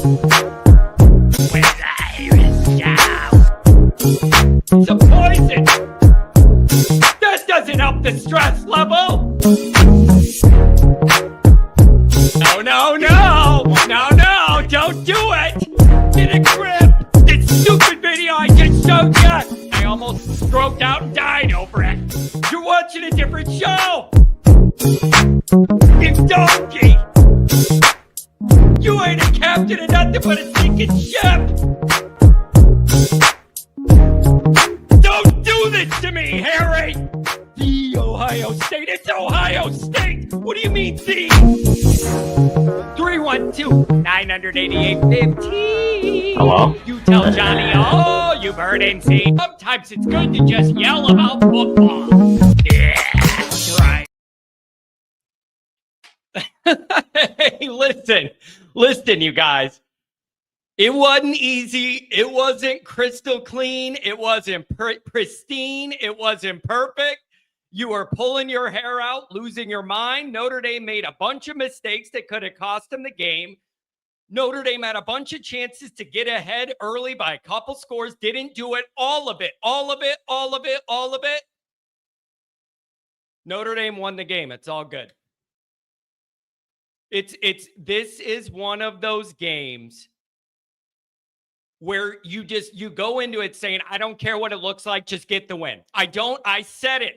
With Irish Joe. It's a poison. That doesn't help the stress level. No, don't do it. Get a grip. This stupid video I just showed you. I almost stroked out and died over it. You're watching a different show. You donkey. You ain't a captain of nothing but a sinking ship. Don't do this to me, Harry. The Ohio State. It's Ohio State. What do you mean, the? 312-988-15. Hello? You tell Johnny all you've heard and seen. Sometimes it's good to just yell about football. Yeah, that's right. Hey, listen, you guys. It wasn't easy. It wasn't crystal clean. It wasn't pristine. It wasn't perfect. You were pulling your hair out, losing your mind. Notre Dame made a bunch of mistakes that could have cost them the game. Notre Dame had a bunch of chances to get ahead early by a couple scores. Didn't do it. All of it. Notre Dame won the game. It's all good. This is one of those games where you go into it saying, I don't care what it looks like, just get the win. I said it.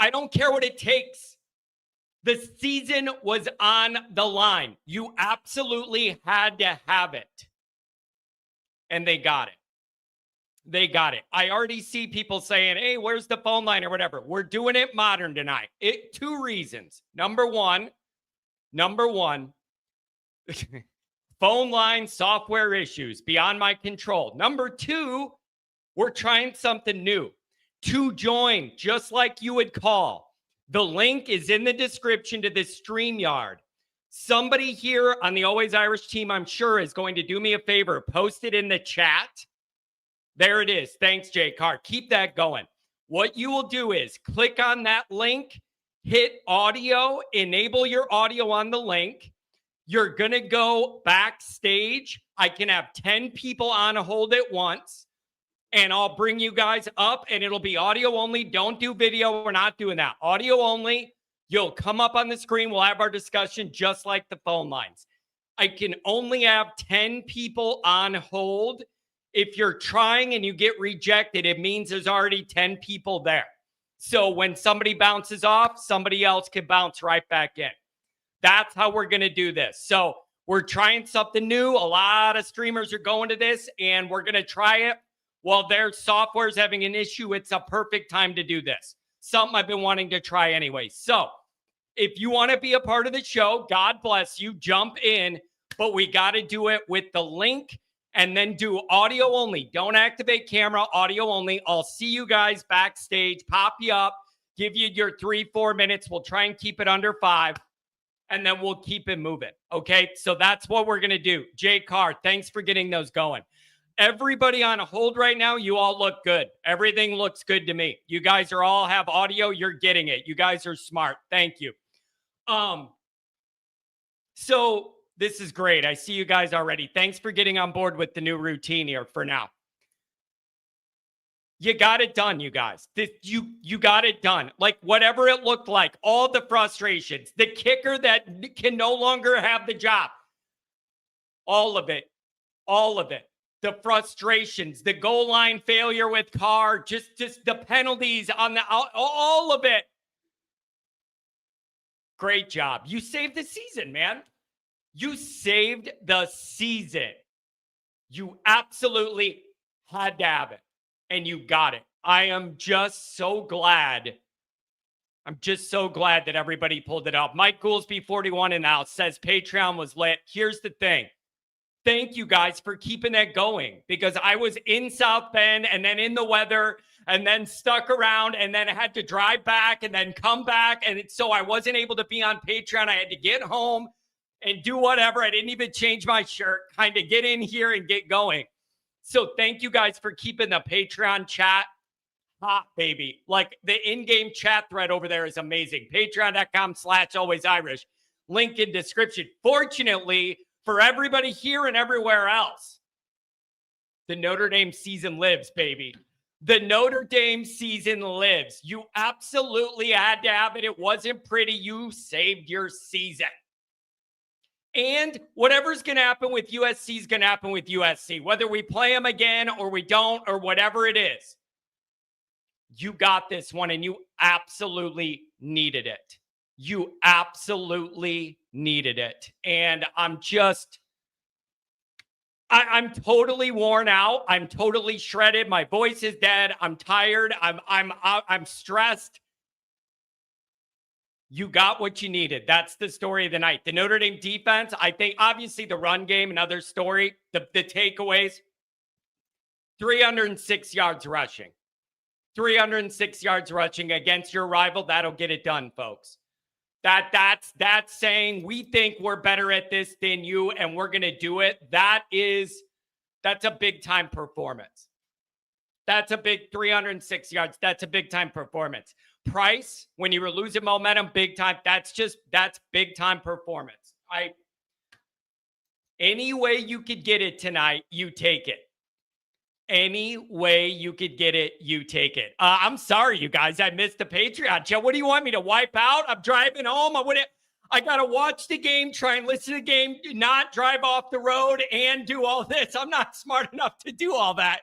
I don't care what it takes. The season was on the line. You absolutely had to have it. And they got it. I already see people saying, hey, where's the phone line or whatever. We're doing it modern tonight. Two reasons. Number one, phone line software issues beyond my control. Number two, we're trying something new. To join, just like you would call. The link is in the description to this StreamYard. Somebody here on the Always Irish team, I'm sure, is going to do me a favor. Post it in the chat. There it is. Thanks, Jay Carr. Keep that going. What you will do is click on that link, hit audio, enable your audio on the link. You're going to go backstage. I can have 10 people on hold at once, and I'll bring you guys up, and it'll be audio only. Don't do video. We're not doing that. Audio only. You'll come up on the screen. We'll have our discussion just like the phone lines. I can only have 10 people on hold. If you're trying and you get rejected, it means there's already 10 people there. So when somebody bounces off, somebody else can bounce right back in. That's how we're going to do this. So we're trying something new. A lot of streamers are going to this, and we're going to try it. While their software is having an issue, it's a perfect time to do this. Something I've been wanting to try anyway. So if you want to be a part of the show, God bless you, jump in. But we got to do it with the link and then do audio only. Don't activate camera, audio only. I'll see you guys backstage, pop you up, give you your 3-4 minutes. We'll try and keep it under 5. And then we'll keep it moving. Okay, so that's what we're going to do. Jay Carr, thanks for getting those going. Everybody on a hold right now, you all look good. Everything looks good to me. You guys are all have audio. You're getting it. You guys are smart. Thank you. So this is great. I see you guys already. Thanks for getting on board with the new routine here for now. You got it done, you guys. You got it done. Like whatever it looked like, all the frustrations, the kicker that can no longer have the job, all of it. The frustrations, the goal line failure with Carr, just the penalties on all of it. Great job. You saved the season, man. You saved the season. You absolutely had to have it, and you got it. I am just so glad. I'm just so glad that everybody pulled it off. Mike Goolsby 41 in the house says Patreon was lit. Here's the thing. Thank you guys for keeping that going, because I was in South Bend and then in the weather and then stuck around and then I had to drive back and then come back. And so I wasn't able to be on Patreon. I had to get home and do whatever. I didn't even change my shirt, kind of get in here and get going. So thank you guys for keeping the Patreon chat hot, baby. Like the in-game chat thread over there is amazing. Patreon.com/alwaysirish. Link in description. Fortunately, for everybody here and everywhere else, the Notre Dame season lives, baby. The Notre Dame season lives. You absolutely had to have it. It wasn't pretty. You saved your season. And whatever's going to happen with USC is going to happen with USC. Whether we play them again or we don't or whatever it is, you got this one and you absolutely needed it. You absolutely needed it. And I'm totally worn out. I'm totally shredded. My voice is dead. I'm tired. I'm stressed. You got what you needed. That's the story of the night. The Notre Dame defense, I think, obviously the run game, another story. The takeaways, 306 yards rushing. 306 yards rushing against your rival. That'll get it done, folks. That's saying we think we're better at this than you and we're going to do it. That's a big time performance. That's a big 306 yards. That's a big time performance. Price, when you were losing momentum big time, that's big time performance. Any way you could get it tonight, you take it. Any way you could get it, you take it. I'm sorry, you guys. I missed the Patreon show. What do you want me to wipe out? I'm driving home. I got to watch the game, try and listen to the game, not drive off the road and do all this. I'm not smart enough to do all that.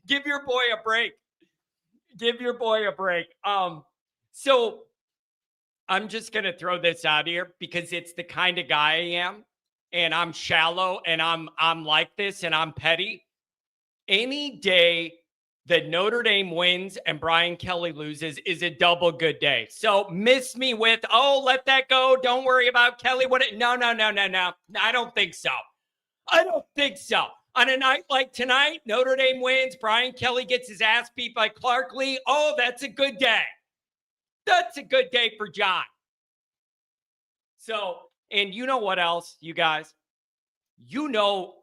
Give your boy a break. Give your boy a break. So I'm just going to throw this out here because it's the kind of guy I am, and I'm shallow, and I'm like this, and I'm petty. Any day that Notre Dame wins and Brian Kelly loses is a double good day. So miss me with, let that go. Don't worry about Kelly. No. I don't think so. I don't think so. On a night like tonight, Notre Dame wins. Brian Kelly gets his ass beat by Clark Lee. Oh, that's a good day. That's a good day for John. So, and you know what else, you guys? You know,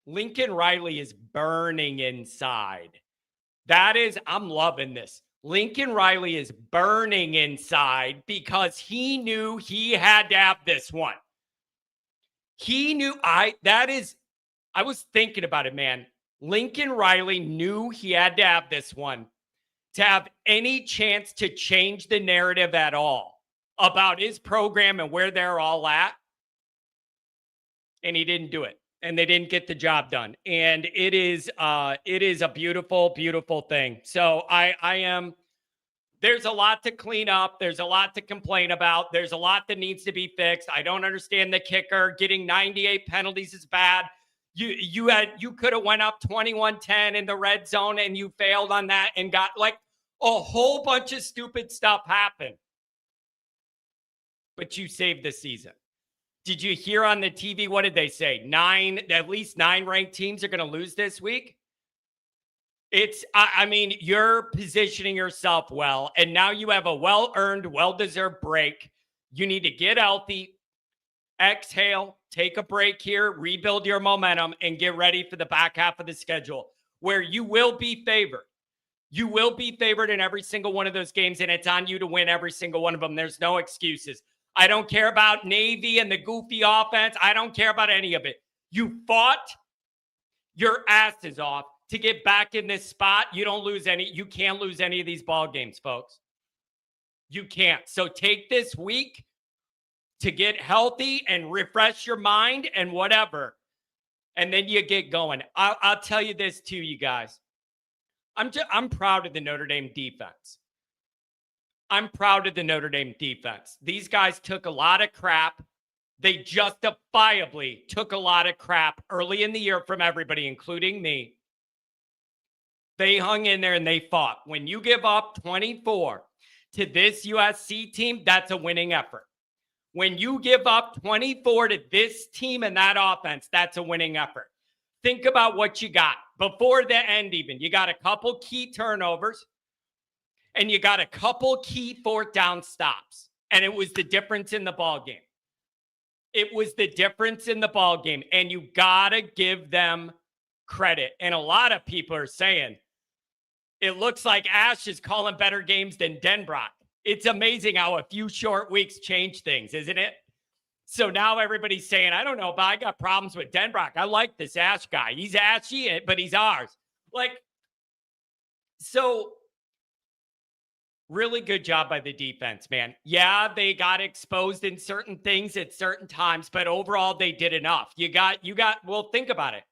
Lincoln Riley is burning inside. I'm loving this. Lincoln Riley is burning inside because he knew he had to have this one. I was thinking about it, man. Lincoln Riley knew he had to have this one to have any chance to change the narrative at all about his program and where they're all at. And he didn't do it. And they didn't get the job done. And it is a beautiful, beautiful thing. So there's a lot to clean up. There's a lot to complain about. There's a lot that needs to be fixed. I don't understand the kicker. Getting 98 penalties is bad. You could have went up 21-10 in the red zone and you failed on that and got like a whole bunch of stupid stuff happen. But you saved the season. Did you hear on the TV, what did they say? At least 9 ranked teams are going to lose this week. You're positioning yourself well, and now you have a well-earned, well-deserved break. You need to get healthy, exhale, take a break here, rebuild your momentum, and get ready for the back half of the schedule where you will be favored. You will be favored in every single one of those games, and it's on you to win every single one of them. There's no excuses. I don't care about Navy and the goofy offense. I don't care about any of it. You fought your asses off to get back in this spot. You can't lose any of these ball games, folks. You can't. So take this week to get healthy and refresh your mind and whatever. And then you get going. I'll tell you this too, you guys. I'm proud of the Notre Dame defense. I'm proud of the Notre Dame defense. These guys took a lot of crap. They justifiably took a lot of crap early in the year from everybody, including me. They hung in there and they fought. When you give up 24 to this USC team, that's a winning effort. When you give up 24 to this team and that offense, that's a winning effort. Think about what you got. Before the end even, you got a couple key turnovers. And you got a couple key 4th down stops. And it was the difference in the ball game. It was the difference in the ball game. And you got to give them credit. And a lot of people are saying, it looks like Ash is calling better games than Denbrock. It's amazing how a few short weeks change things, isn't it? So now everybody's saying, I don't know, but I got problems with Denbrock. I like this Ash guy. He's ashy, but he's ours. Like, so really good job by the defense, man. Yeah, they got exposed in certain things at certain times, but overall they did enough. Well, think about it.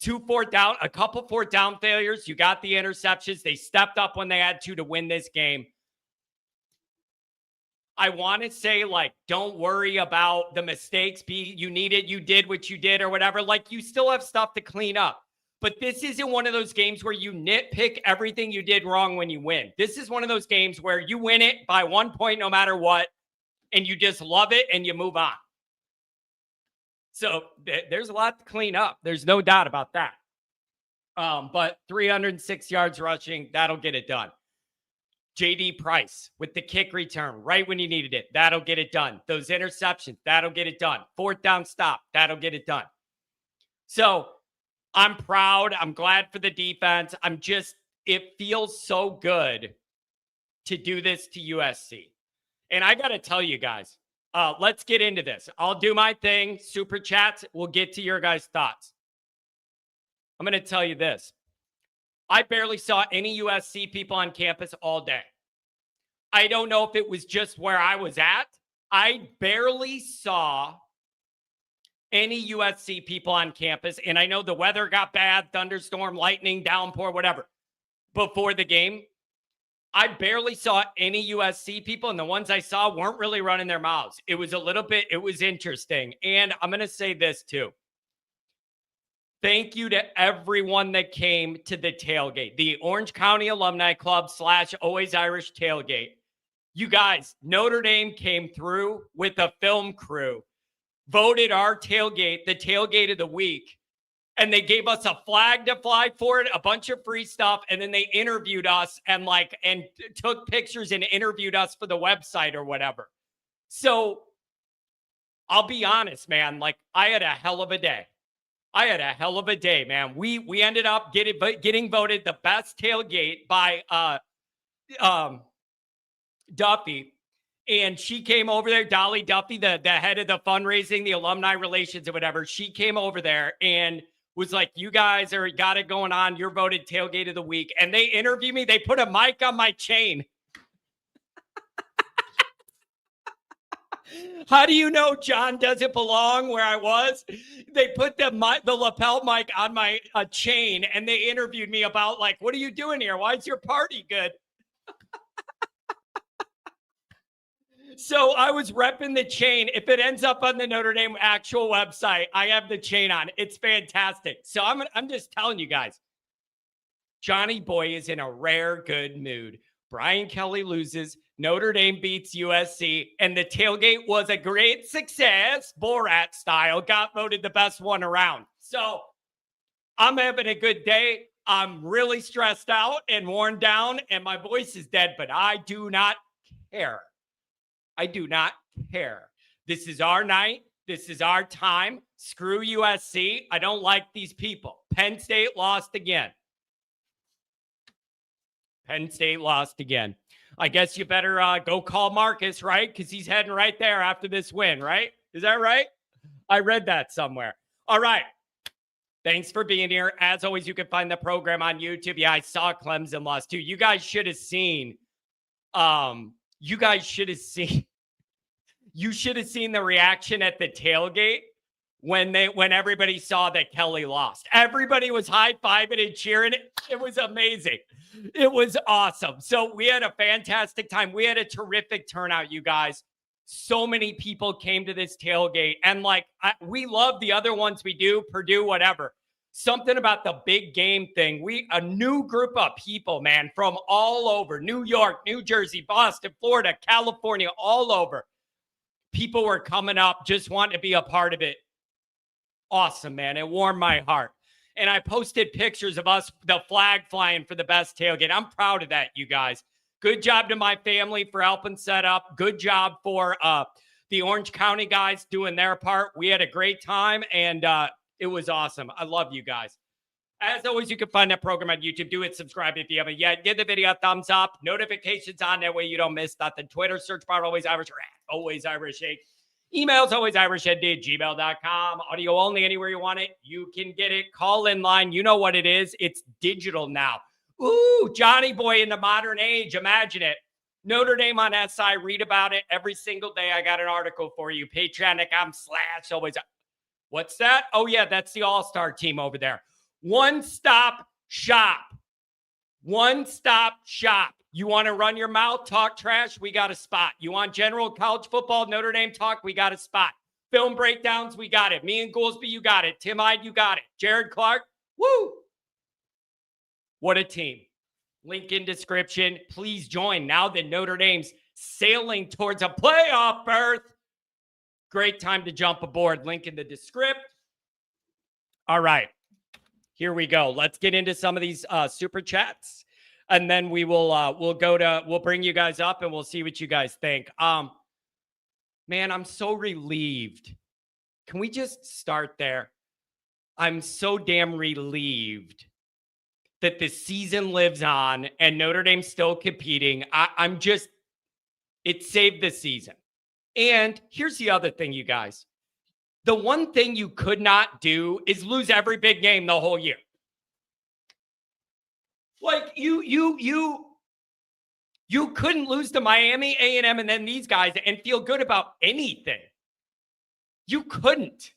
2 4th down, a couple 4th down failures. You got the interceptions. They stepped up when they had to win this game. I want to say, like, don't worry about the mistakes. You did what you did or whatever. Like, you still have stuff to clean up. But this isn't one of those games where you nitpick everything you did wrong when you win. This is one of those games where you win it by 1 point no matter what, and you just love it and you move on. So there's a lot to clean up. There's no doubt about that. But 306 yards rushing, that'll get it done. J.D. Price with the kick return right when you needed it. That'll get it done. Those interceptions, that'll get it done. 4th down stop, that'll get it done. So I'm proud. I'm glad for the defense. It feels so good to do this to USC. And I got to tell you guys, let's get into this. I'll do my thing. Super chats. We'll get to your guys' thoughts. I'm going to tell you this. I barely saw any USC people on campus all day. I don't know if it was just where I was at. I barely saw any USC people on campus. And I know the weather got bad, thunderstorm, lightning, downpour, whatever, before the game. I barely saw any USC people, and the ones I saw weren't really running their mouths. It was interesting. And I'm going to say this too. Thank you to everyone that came to the tailgate, the Orange County Alumni Club / Always Irish Tailgate. You guys, Notre Dame came through with a film crew, voted our tailgate the tailgate of the week, and they gave us a flag to fly for it, a bunch of free stuff, and then they interviewed us and took pictures and interviewed us for the website or whatever. So I'll be honest, man, I had a hell of a day. Man. We ended up getting voted the best tailgate by Duffy. And she came over there, Dolly Duffy, the head of the fundraising, the alumni relations or whatever. She came over there and was like, you guys got it going on. You're voted tailgate of the week. And they interviewed me. They put a mic on my chain. How do you know John doesn't belong where I was? They put the lapel mic on my chain, and they interviewed me about, what are you doing here? Why is your party good? So I was repping the chain. If it ends up on the Notre Dame actual website, I have the chain on. It's fantastic. So I'm just telling you guys, Johnny Boy is in a rare good mood. Brian Kelly loses. Notre Dame beats USC, and the tailgate was a great success. Borat style, got voted the best one around. So I'm having a good day. I'm really stressed out and worn down, and my voice is dead, but I do not care. I do not care. This is our night. This is our time. Screw USC. I don't like these people. Penn State lost again. Penn State lost again. I guess you better go call Marcus, right? Because he's heading right there after this win, right? Is that right? I read that somewhere. All right. Thanks for being here. As always, you can find the program on YouTube. Yeah, I saw Clemson lost too. You guys should have seen. You should have seen the reaction at the tailgate when everybody saw that Kelly lost. Everybody was high-fiving and cheering. It was amazing. It was awesome. So we had a fantastic time. We had a terrific turnout, you guys. So many people came to this tailgate. And we love the other ones we do, Purdue, whatever. Something about the big game thing. A new group of people, man, from all over. New York, New Jersey, Boston, Florida, California, all over. People were coming up, just wanting to be a part of it. Awesome, man. It warmed my heart. And I posted pictures of us, the flag flying for the best tailgate. I'm proud of that, you guys. Good job to my family for helping set up. Good job for the Orange County guys doing their part. We had a great time, and it was awesome. I love you guys. As always, you can find that program on YouTube. Do it. Subscribe if you haven't yet. Give the video a thumbs up. Notifications on that way you don't miss nothing. Twitter, search bar Always Irish or @AlwaysIrish8. Emails always irishnd@gmail.com. Audio only anywhere you want it. You can get it. Call in line. You know what it is. It's digital now. Ooh, Johnny boy in the modern age. Imagine it. Notre Dame on SI. Read about it every single day. I got an article for you. Patreon.com/always. What's that? Oh, yeah, that's the all-star team over there. One-stop shop. One-stop shop. You want to run your mouth, talk trash? We got a spot. You want general college football, Notre Dame talk? We got a spot. Film breakdowns? We got it. Me and Goolsby, you got it. Tim Hyde, you got it. Jared Clark? Woo! What a team. Link in description. Please join now that Notre Dame's sailing towards a playoff berth. Great time to jump aboard. Link in the description. All right. Here we go. Let's get into some of these super chats. And then we will we'll bring you guys up and we'll see what you guys think. Man, I'm so relieved. Can we just start there? I'm so damn relieved that the season lives on and Notre Dame's still competing. It saved the season. And here's the other thing, you guys. The one thing you could not do is lose every big game the whole year. Like you couldn't lose to Miami, A&M, and then these guys and feel good about anything. You couldn't.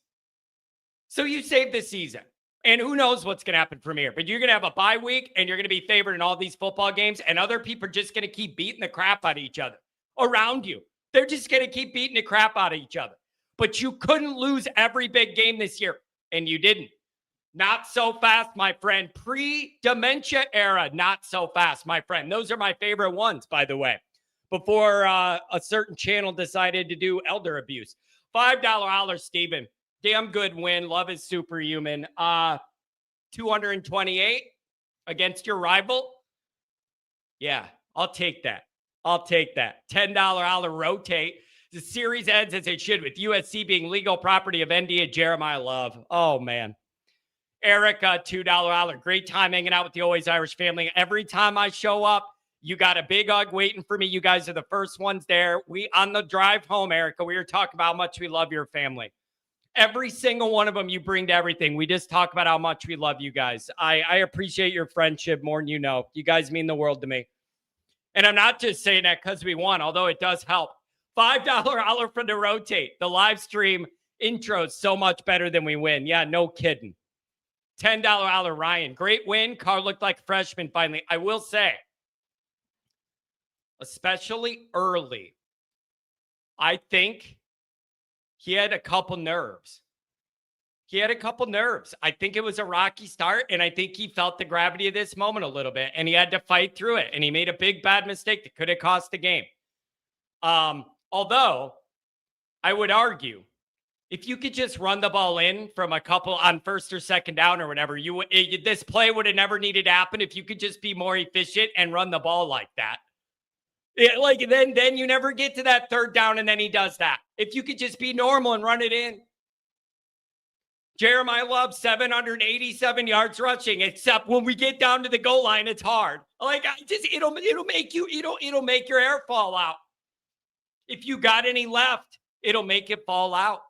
So you saved the season. And who knows what's going to happen from here. But you're going to have a bye week, and you're going to be favored in all these football games, and other people are just going to keep beating the crap out of each other around you. They're just going to keep beating the crap out of each other. But you couldn't lose every big game this year, and you didn't. Not so fast, my friend. Pre-dementia era, not so fast, my friend. Those are my favorite ones, by the way, before a certain channel decided to do elder abuse. $5 holler, Steven. Damn good win. Love is superhuman. 228 against your rival. Yeah, I'll take that. I'll take that. $10 holler, rotate. The series ends as it should, with USC being legal property of ND and Jeremiah Love. Oh, man. Erica, $2 holler. Great time hanging out with the Always Irish family. Every time I show up, you got a big hug waiting for me. You guys are the first ones there. On the drive home, Erica, we were talking about how much we love your family. Every single one of them you bring to everything. We just talk about how much we love you guys. I appreciate your friendship more than you know. You guys mean the world to me. And I'm not just saying that because we won, although it does help. $5 holler for the rotate. The live stream intro is so much better than we win. Yeah, no kidding. $10 holler, Ryan. Great win. Carr looked like a freshman finally. I will say, especially early, I think he had a couple nerves. I think it was a rocky start, and I think he felt the gravity of this moment a little bit, and he had to fight through it, and he made a big, bad mistake that could have cost the game. Although, I would argue, if you could just run the ball in from a couple on first or second down or whatever, this play would have never needed to happen if you could just be more efficient and run the ball like that. Then you never get to that third down, and then he does that. If you could just be normal and run it in. Jeremiah Love, 787 yards rushing, except when we get down to the goal line, it's hard. It'll make your hair fall out. If you got any left, it'll make it fall out.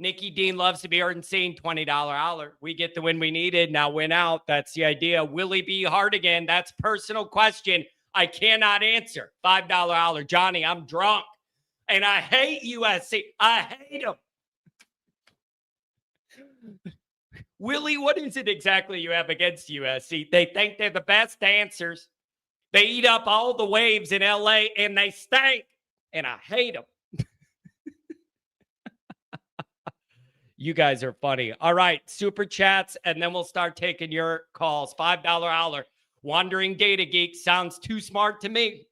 Nikki Dean loves to be heard and saying $20 holler. We get the win we needed. Now win out. That's the idea. Will he be hard again? That's personal question. I cannot answer. $5 holler. Johnny, I'm drunk. And I hate USC. I hate them. Willie, what is it exactly you have against USC? They think they're the best dancers. They eat up all the waves in LA and they stink. And I hate them. You guys are funny. All right, super chats, and then we'll start taking your calls. $5 holler. Wandering Data Geek sounds too smart to me.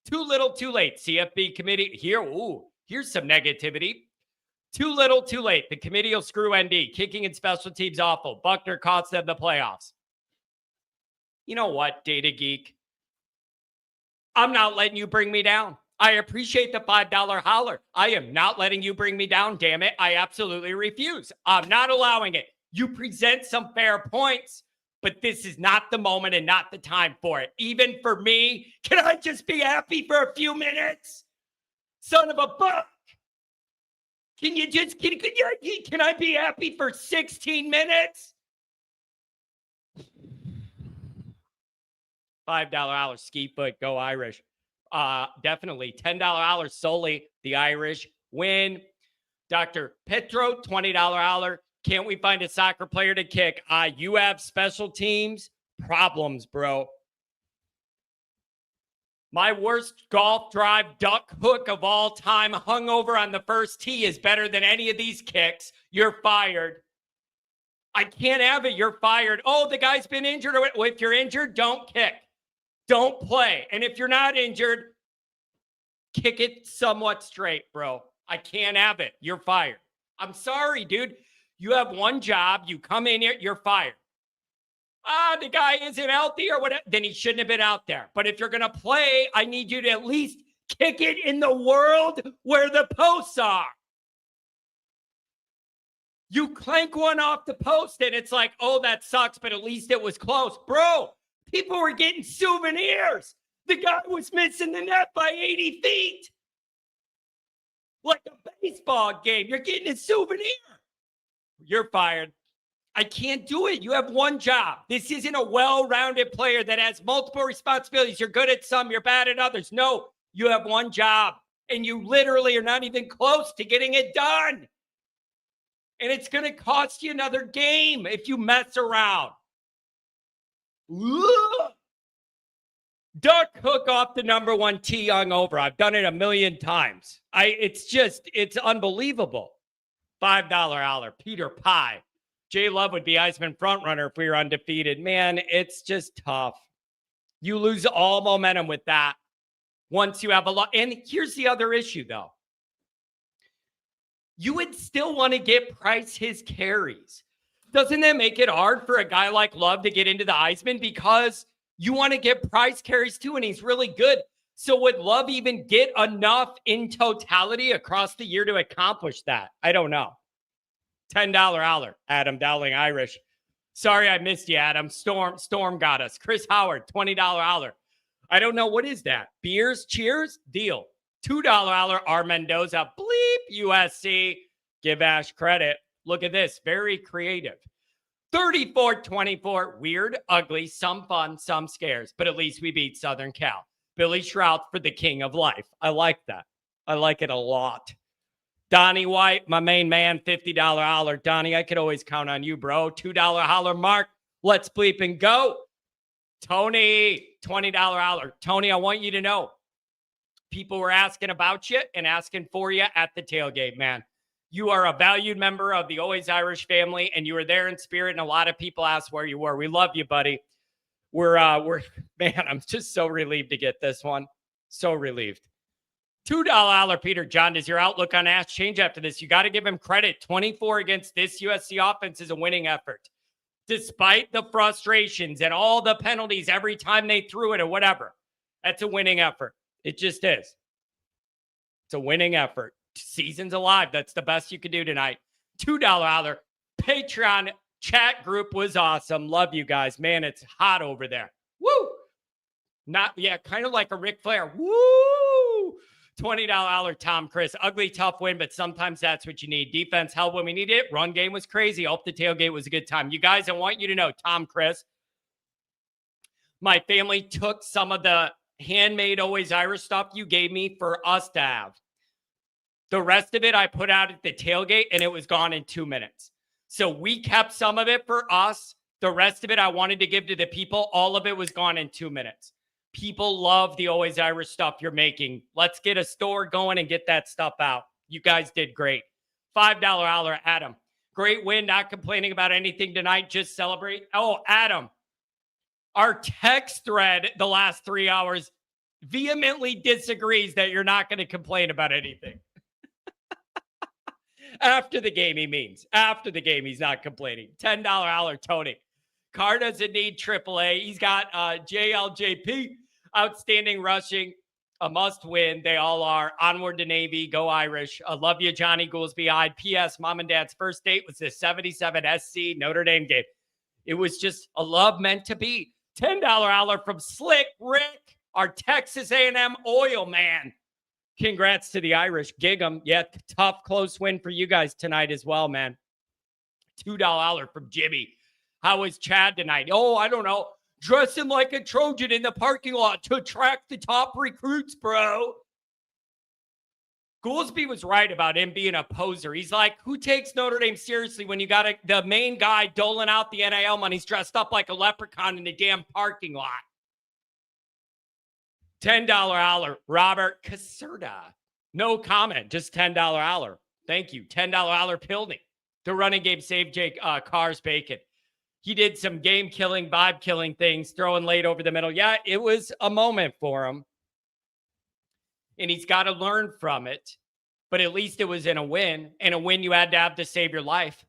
Too little, too late. CFB committee here. Ooh, here's some negativity. Too little, too late. The committee will screw ND. Kicking and special teams awful. Buckner cost them the playoffs. You know what, Data Geek? I'm not letting you bring me down. I appreciate the $5 holler. I am not letting you bring me down, damn it. I absolutely refuse. I'm not allowing it. You present some fair points, but this is not the moment and not the time for it. Even for me, can I just be happy for a few minutes? Son of a buck. Can you just, can I be happy for 16 minutes? $5 hours, ski foot, go Irish. Definitely $10 solely, the Irish win. Dr. Petro, $20 can't we find a soccer player to kick? You have special teams problems, bro. My worst golf drive duck hook of all time, hungover on the first tee, is better than any of these kicks. You're fired. I can't have it. You're fired. Oh, the guy's been injured. Well, if you're injured, don't kick. Don't play. And if you're not injured, kick it somewhat straight, bro. I can't have it. You're fired. I'm sorry, dude. You have one job. You come in here, you're fired. The guy isn't healthy or whatever. Then he shouldn't have been out there. But if you're going to play, I need you to at least kick it in the world where the posts are. You clank one off the post and it's like, oh, that sucks, but at least it was close. Bro, people were getting souvenirs. The guy was missing the net by 80 feet. Like a baseball game. You're getting a souvenir. You're fired. I can't do it. You have one job. This isn't a well-rounded player that has multiple responsibilities. You're good at some, you're bad at others. No, you have one job, and you literally are not even close to getting it done. And it's going to cost you another game if you mess around. Ugh. Duck hook off the number one tee hungover. I've done it a million times. It's unbelievable. $5 holler, Peter Pie. Jay Love would be Heisman frontrunner if we were undefeated. Man, it's just tough. You lose all momentum with that once you have a lot. And here's the other issue, though. You would still want to get Price his carries. Doesn't that make it hard for a guy like Love to get into the Heisman? Because you want to get Price carries too, and he's really good. So would Love even get enough in totality across the year to accomplish that? I don't know. $10 holler, Adam Dowling Irish. Sorry I missed you, Adam. Storm got us. Chris Howard, $20 holler. I don't know. What is that? Beers, cheers, deal. $2 holler, R. Mendoza. Bleep, USC. Give Ash credit. Look at this. Very creative. 34-24. Weird, ugly, some fun, some scares. But at least we beat Southern Cal. Billy Shrout for the king of life. I like that. I like it a lot. Donnie White, my main man, $50 holler. Donnie, I could always count on you, bro. $2 holler, Mark. Let's bleep and go. Tony, $20 holler. Tony, I want you to know, people were asking about you and asking for you at the tailgate, man. You are a valued member of the Always Irish family, and you were there in spirit, and a lot of people asked where you were. We love you, buddy. Man, I'm just so relieved to get this one. So relieved. $2 Peter John, does your outlook on Ash change after this? You got to give him credit. 24 against this USC offense is a winning effort. Despite the frustrations and all the penalties every time they threw it or whatever, that's a winning effort. It just is. It's a winning effort. Season's alive. That's the best you could do tonight. $2 Patreon chat group was awesome. Love you guys. Man, it's hot over there. Woo! Kind of like a Ric Flair. Woo! $20 Tom Chris. Ugly, tough win, but sometimes that's what you need. Defense held when we need it. Run game was crazy. Hope the tailgate was a good time. You guys, I want you to know, Tom Chris, my family took some of the handmade Always Irish stuff you gave me for us to have. The rest of it I put out at the tailgate, and it was gone in 2 minutes. So we kept some of it for us. The rest of it I wanted to give to the people. All of it was gone in 2 minutes. People love the Always Irish stuff you're making. Let's get a store going and get that stuff out. You guys did great. $5 holler, Adam. Great win. Not complaining about anything tonight. Just celebrate. Oh, Adam. Our text thread the last 3 hours vehemently disagrees that you're not going to complain about anything. After the game, he means. After the game, he's not complaining. $10 holler, Tony. Carr doesn't need AAA. He's got JLJP, outstanding rushing, a must win. They all are. Onward to Navy. Go Irish. Love you, Johnny Goolsby. P.S. Mom and Dad's first date was the 77 SC Notre Dame game. It was just a love meant to be. $10 holler from Slick Rick, our Texas A&M oil man. Congrats to the Irish. Gig 'em. Yeah, tough, close win for you guys tonight as well, man. $2 from Jimmy. How was Chad tonight? Oh, I don't know. Dressing like a Trojan in the parking lot to attract the top recruits, bro. Goolsby was right about him being a poser. He's like, who takes Notre Dame seriously when you got the main guy doling out the NIL money's dressed up like a leprechaun in the damn parking lot? $10 holler, Robert Caserta. No comment, just $10 holler. Thank you. $10 holler Pilney. The running game saved Jake Carr's bacon. He did some game-killing, vibe-killing things, throwing late over the middle. Yeah, it was a moment for him. And he's got to learn from it. But at least it was in a win. And a win you had to have to save your life.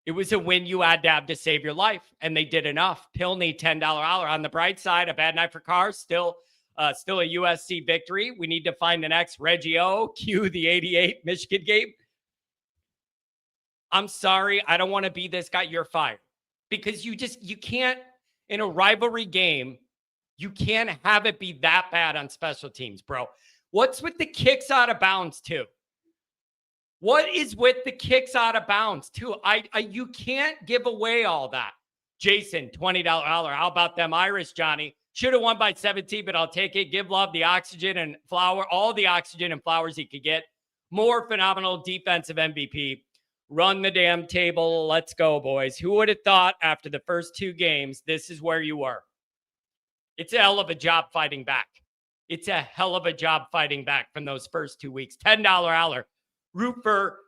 It was a win you had to have to save your life. And they did enough. Pilney, $10 holler. On the bright side, a bad night for Carr. Still a USC victory. We need to find the next Reggie O. Cue the 88 Michigan game. I'm sorry. I don't want to be this guy. You're fired. Because you can't, in a rivalry game, you can't have it be that bad on special teams, bro. What's with the kicks out of bounds, too? What is with the kicks out of bounds, too? You can't give away all that. Jason, $20 holler. How about them Irish, Johnny? Should have won by 17, but I'll take it. Give Love the oxygen and flower, all the oxygen and flowers he could get. More phenomenal defensive MVP. Run the damn table. Let's go, boys. Who would have thought after the first two games, this is where you were? It's a hell of a job fighting back. It's a hell of a job fighting back from those first 2 weeks. $10 holler. Root for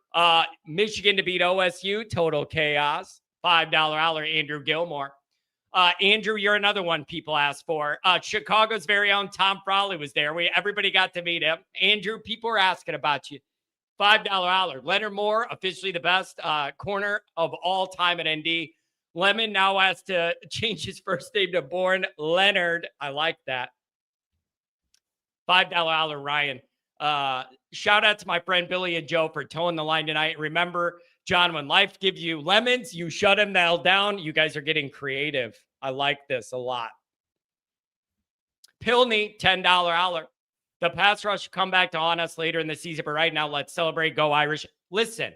Michigan to beat OSU. Total chaos. $5 holler. Andrew Gilmore. Andrew, you're another one people ask for. Chicago's very own Tom Frawley was there. Everybody got to meet him. Andrew, people are asking about you. $5 holler. Leonard Moore, officially the best corner of all time at ND. Lemon now has to change his first name to Born Leonard. I like that. $5 holler, Ryan. Shout out to my friend Billy and Joe for towing the line tonight. Remember, John, when life gives you lemons, you shut them down. You guys are getting creative. I like this a lot. Pilney, $10 holler. The pass rush will come back to haunt us later in the season, but right now, let's celebrate. Go Irish. Listen,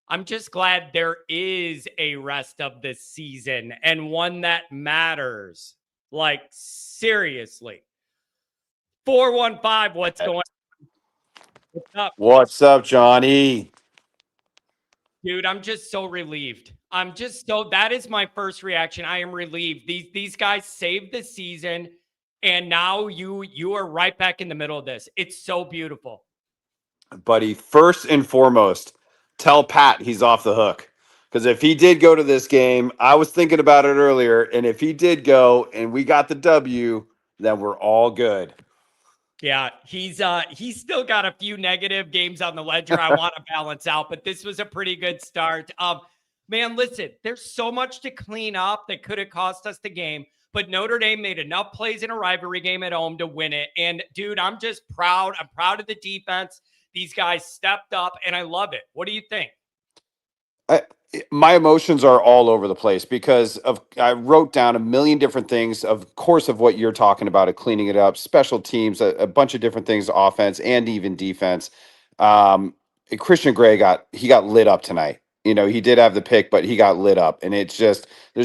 I'm just glad there is a rest of the season and one that matters. Like, seriously. 415, what's going on? What's up? What's up, Johnny? Dude, I'm just so relieved. That is my first reaction. I am relieved. These guys saved the season. And now you are right back in the middle of this. It's so beautiful. Buddy, first and foremost, tell Pat he's off the hook. Because if he did go to this game, I was thinking about it earlier, and if he did go and we got the W, then we're all good. Yeah, he's still got a few negative games on the ledger I want to balance out, but this was a pretty good start. Man, listen, there's so much to clean up that could have cost us the game. But Notre Dame made enough plays in a rivalry game at home to win it. And, dude, I'm just proud. I'm proud of the defense. These guys stepped up, and I love it. What do you think? My emotions are all over the place because I wrote down a million different things, of course, of what you're talking about, of cleaning it up, special teams, a bunch of different things, offense and even defense. Christian Gray got lit up tonight. You know, he did have the pick, but he got lit up. And there's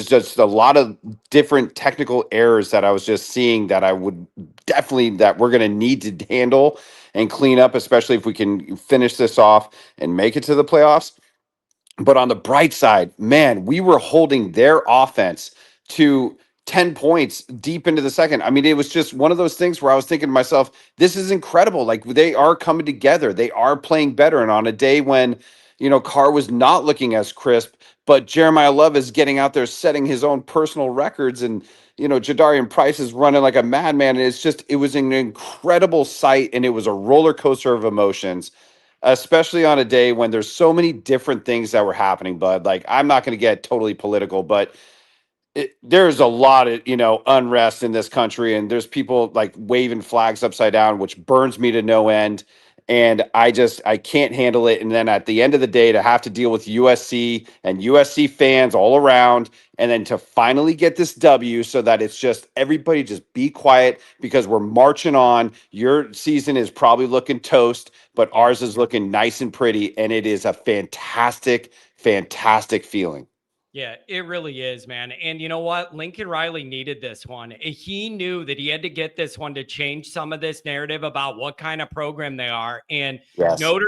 just a lot of different technical errors that I was just seeing that that we're going to need to handle and clean up, especially if we can finish this off and make it to the playoffs. But on the bright side, man, we were holding their offense to 10 points deep into the second. I mean, it was just one of those things where I was thinking to myself, this is incredible. Like, they are coming together. They are playing better. And on a day when, Carr was not looking as crisp, but Jeremiah Love is getting out there setting his own personal records, and, Jadarian Price is running like a madman. And it was an incredible sight, and it was a roller coaster of emotions, especially on a day when there's so many different things that were happening, bud. Like, I'm not going to get totally political, but there's a lot of, unrest in this country, and there's people like waving flags upside down, which burns me to no end. And I can't handle it. And then at the end of the day, to have to deal with USC and USC fans all around, and then to finally get this W so that it's just everybody just be quiet because we're marching on. Your season is probably looking toast, but ours is looking nice and pretty. And it is a fantastic, fantastic feeling. Yeah, it really is, man. And you know what? Lincoln Riley needed this one. He knew that he had to get this one to change some of this narrative about what kind of program they are. And Yes. Notre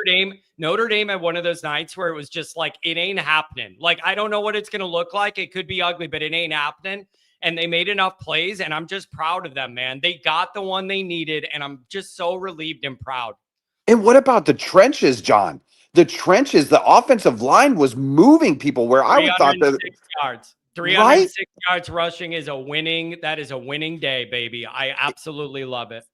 Dame had one of those nights where it was just like, it ain't happening. Like, I don't know what it's going to look like. It could be ugly, but it ain't happening. And they made enough plays, and I'm just proud of them, man. They got the one they needed, and I'm just so relieved and proud. And what about the trenches, John? The trenches, the offensive line was moving people where I would thought that 306 yards. right. 306 yards rushing is a winning. That is a winning day, baby. I absolutely love it.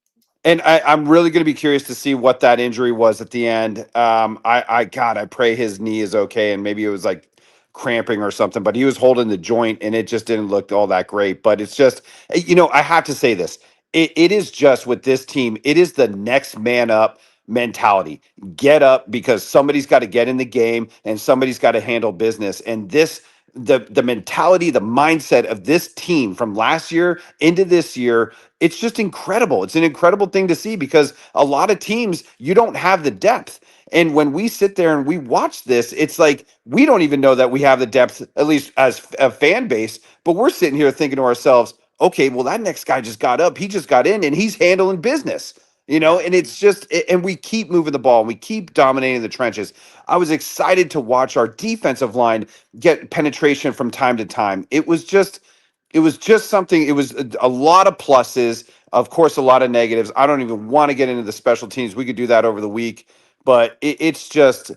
And I'm really going to be curious to see what that injury was at the end. God, I pray his knee is okay, and maybe it was like cramping or something. But he was holding the joint, and it just didn't look all that great. But it's just, I have to say this. It is just with this team. It is the next man up mentality. Get up because somebody's got to get in the game, and somebody's got to handle business. And this, the mentality, the mindset of this team from last year into this year, it's just incredible. It's an incredible thing to see because a lot of teams, you don't have the depth. And when we sit there and we watch this, it's like we don't even know that we have the depth, at least as a fan base. But we're sitting here thinking to ourselves, okay, well, that next guy just got up. He just got in and he's handling business, Yeah. and it's just, and we keep moving the ball and we keep dominating the trenches. I was excited to watch our defensive line get penetration from time to time. It was just something. It was a lot of pluses, of course, a lot of negatives. I don't even want to get into the special teams. We could do that over the week, but it's just,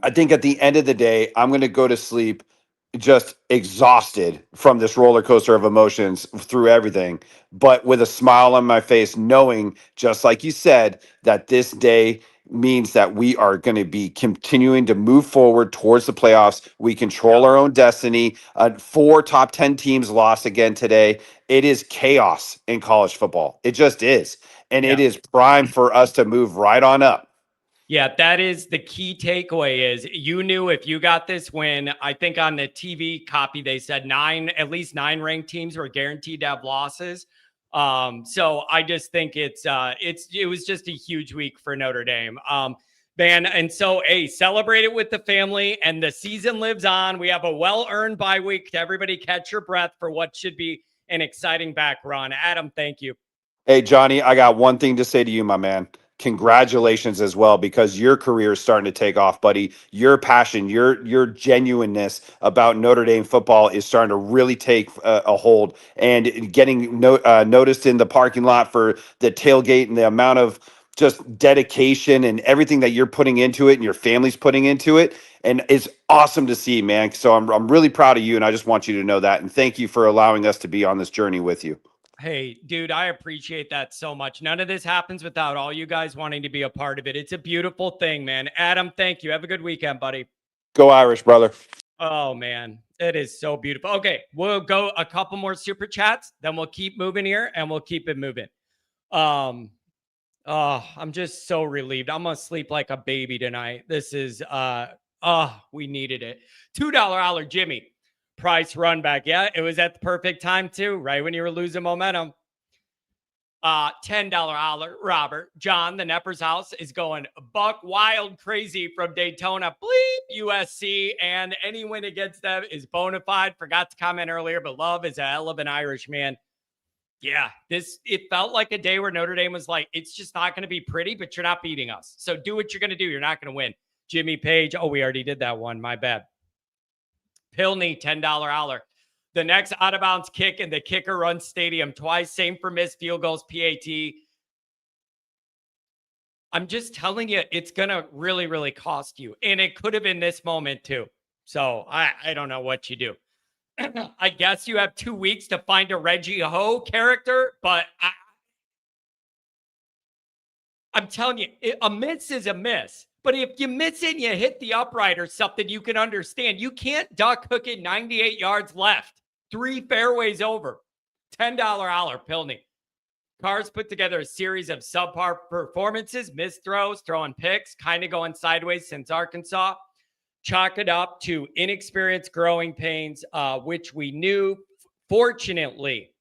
I think at the end of the day, I'm going to go to sleep just exhausted from this roller coaster of emotions through everything, but with a smile on my face, knowing, just like you said, that this day means that we are going to be continuing to move forward towards the playoffs. We control our own destiny. Four top 10 teams lost again today. It is chaos in college football. It just is. And Yeah. it is prime for us to move right on up. Yeah, that is the key takeaway is you knew if you got this win, I think on the TV copy, they said at least nine ranked teams were guaranteed to have losses. So I just think it was just a huge week for Notre Dame. Man, and so celebrate it with the family and the season lives on. We have a well-earned bye week to everybody catch your breath for what should be an exciting back run. Adam, thank you. Hey, Johnny, I got one thing to say to you, my man. Congratulations as well, because your career is starting to take off, buddy. Your passion, your genuineness about Notre Dame football is starting to really take a hold, and getting noticed in the parking lot for the tailgate, and the amount of just dedication and everything that you're putting into it, and your family's putting into it, and it's awesome to see, man. So I'm really proud of you, and I just want you to know that, and thank you for allowing us to be on this journey with you. Hey, dude, I appreciate that so much. None of this happens without all you guys wanting to be a part of it. It's a beautiful thing, man. Adam, thank you. Have a good weekend, buddy. Go Irish, brother. Oh, man. It is so beautiful. Okay, we'll go a couple more super chats, then we'll keep moving here and we'll keep it moving. I'm just so relieved. I'm gonna sleep like a baby tonight. This is we needed it. $2 holler Jimmy. Price run back. Yeah, it was at the perfect time too, right when you were losing momentum. $10 holler Robert. John, the Nepper's house is going buck wild crazy from Daytona. Bleep USC, and any win against them is bona fide. Forgot to comment earlier, but love is a hell of an Irish man. Yeah, it felt like a day where Notre Dame was like, it's just not going to be pretty, but you're not beating us. So do what you're going to do. You're not going to win. Jimmy Page. Oh, we already did that one. My bad. Pilney, $10 holler. The next out of bounds kick and the kicker runs stadium twice. Same for missed field goals, PAT. I'm just telling you, it's going to really, really cost you. And it could have been this moment too. So I don't know what you do. I guess you have 2 weeks to find a Reggie Ho character, but I'm telling you, a miss is a miss. But if you miss it and you hit the upright or something, you can understand. You can't duck hook it 98 yards left, 3 fairways over. $10 holler, Pilney. Carr's put together a series of subpar performances, missed throws, throwing picks, kind of going sideways since Arkansas. Chalk it up to inexperienced growing pains, which we knew. Fortunately,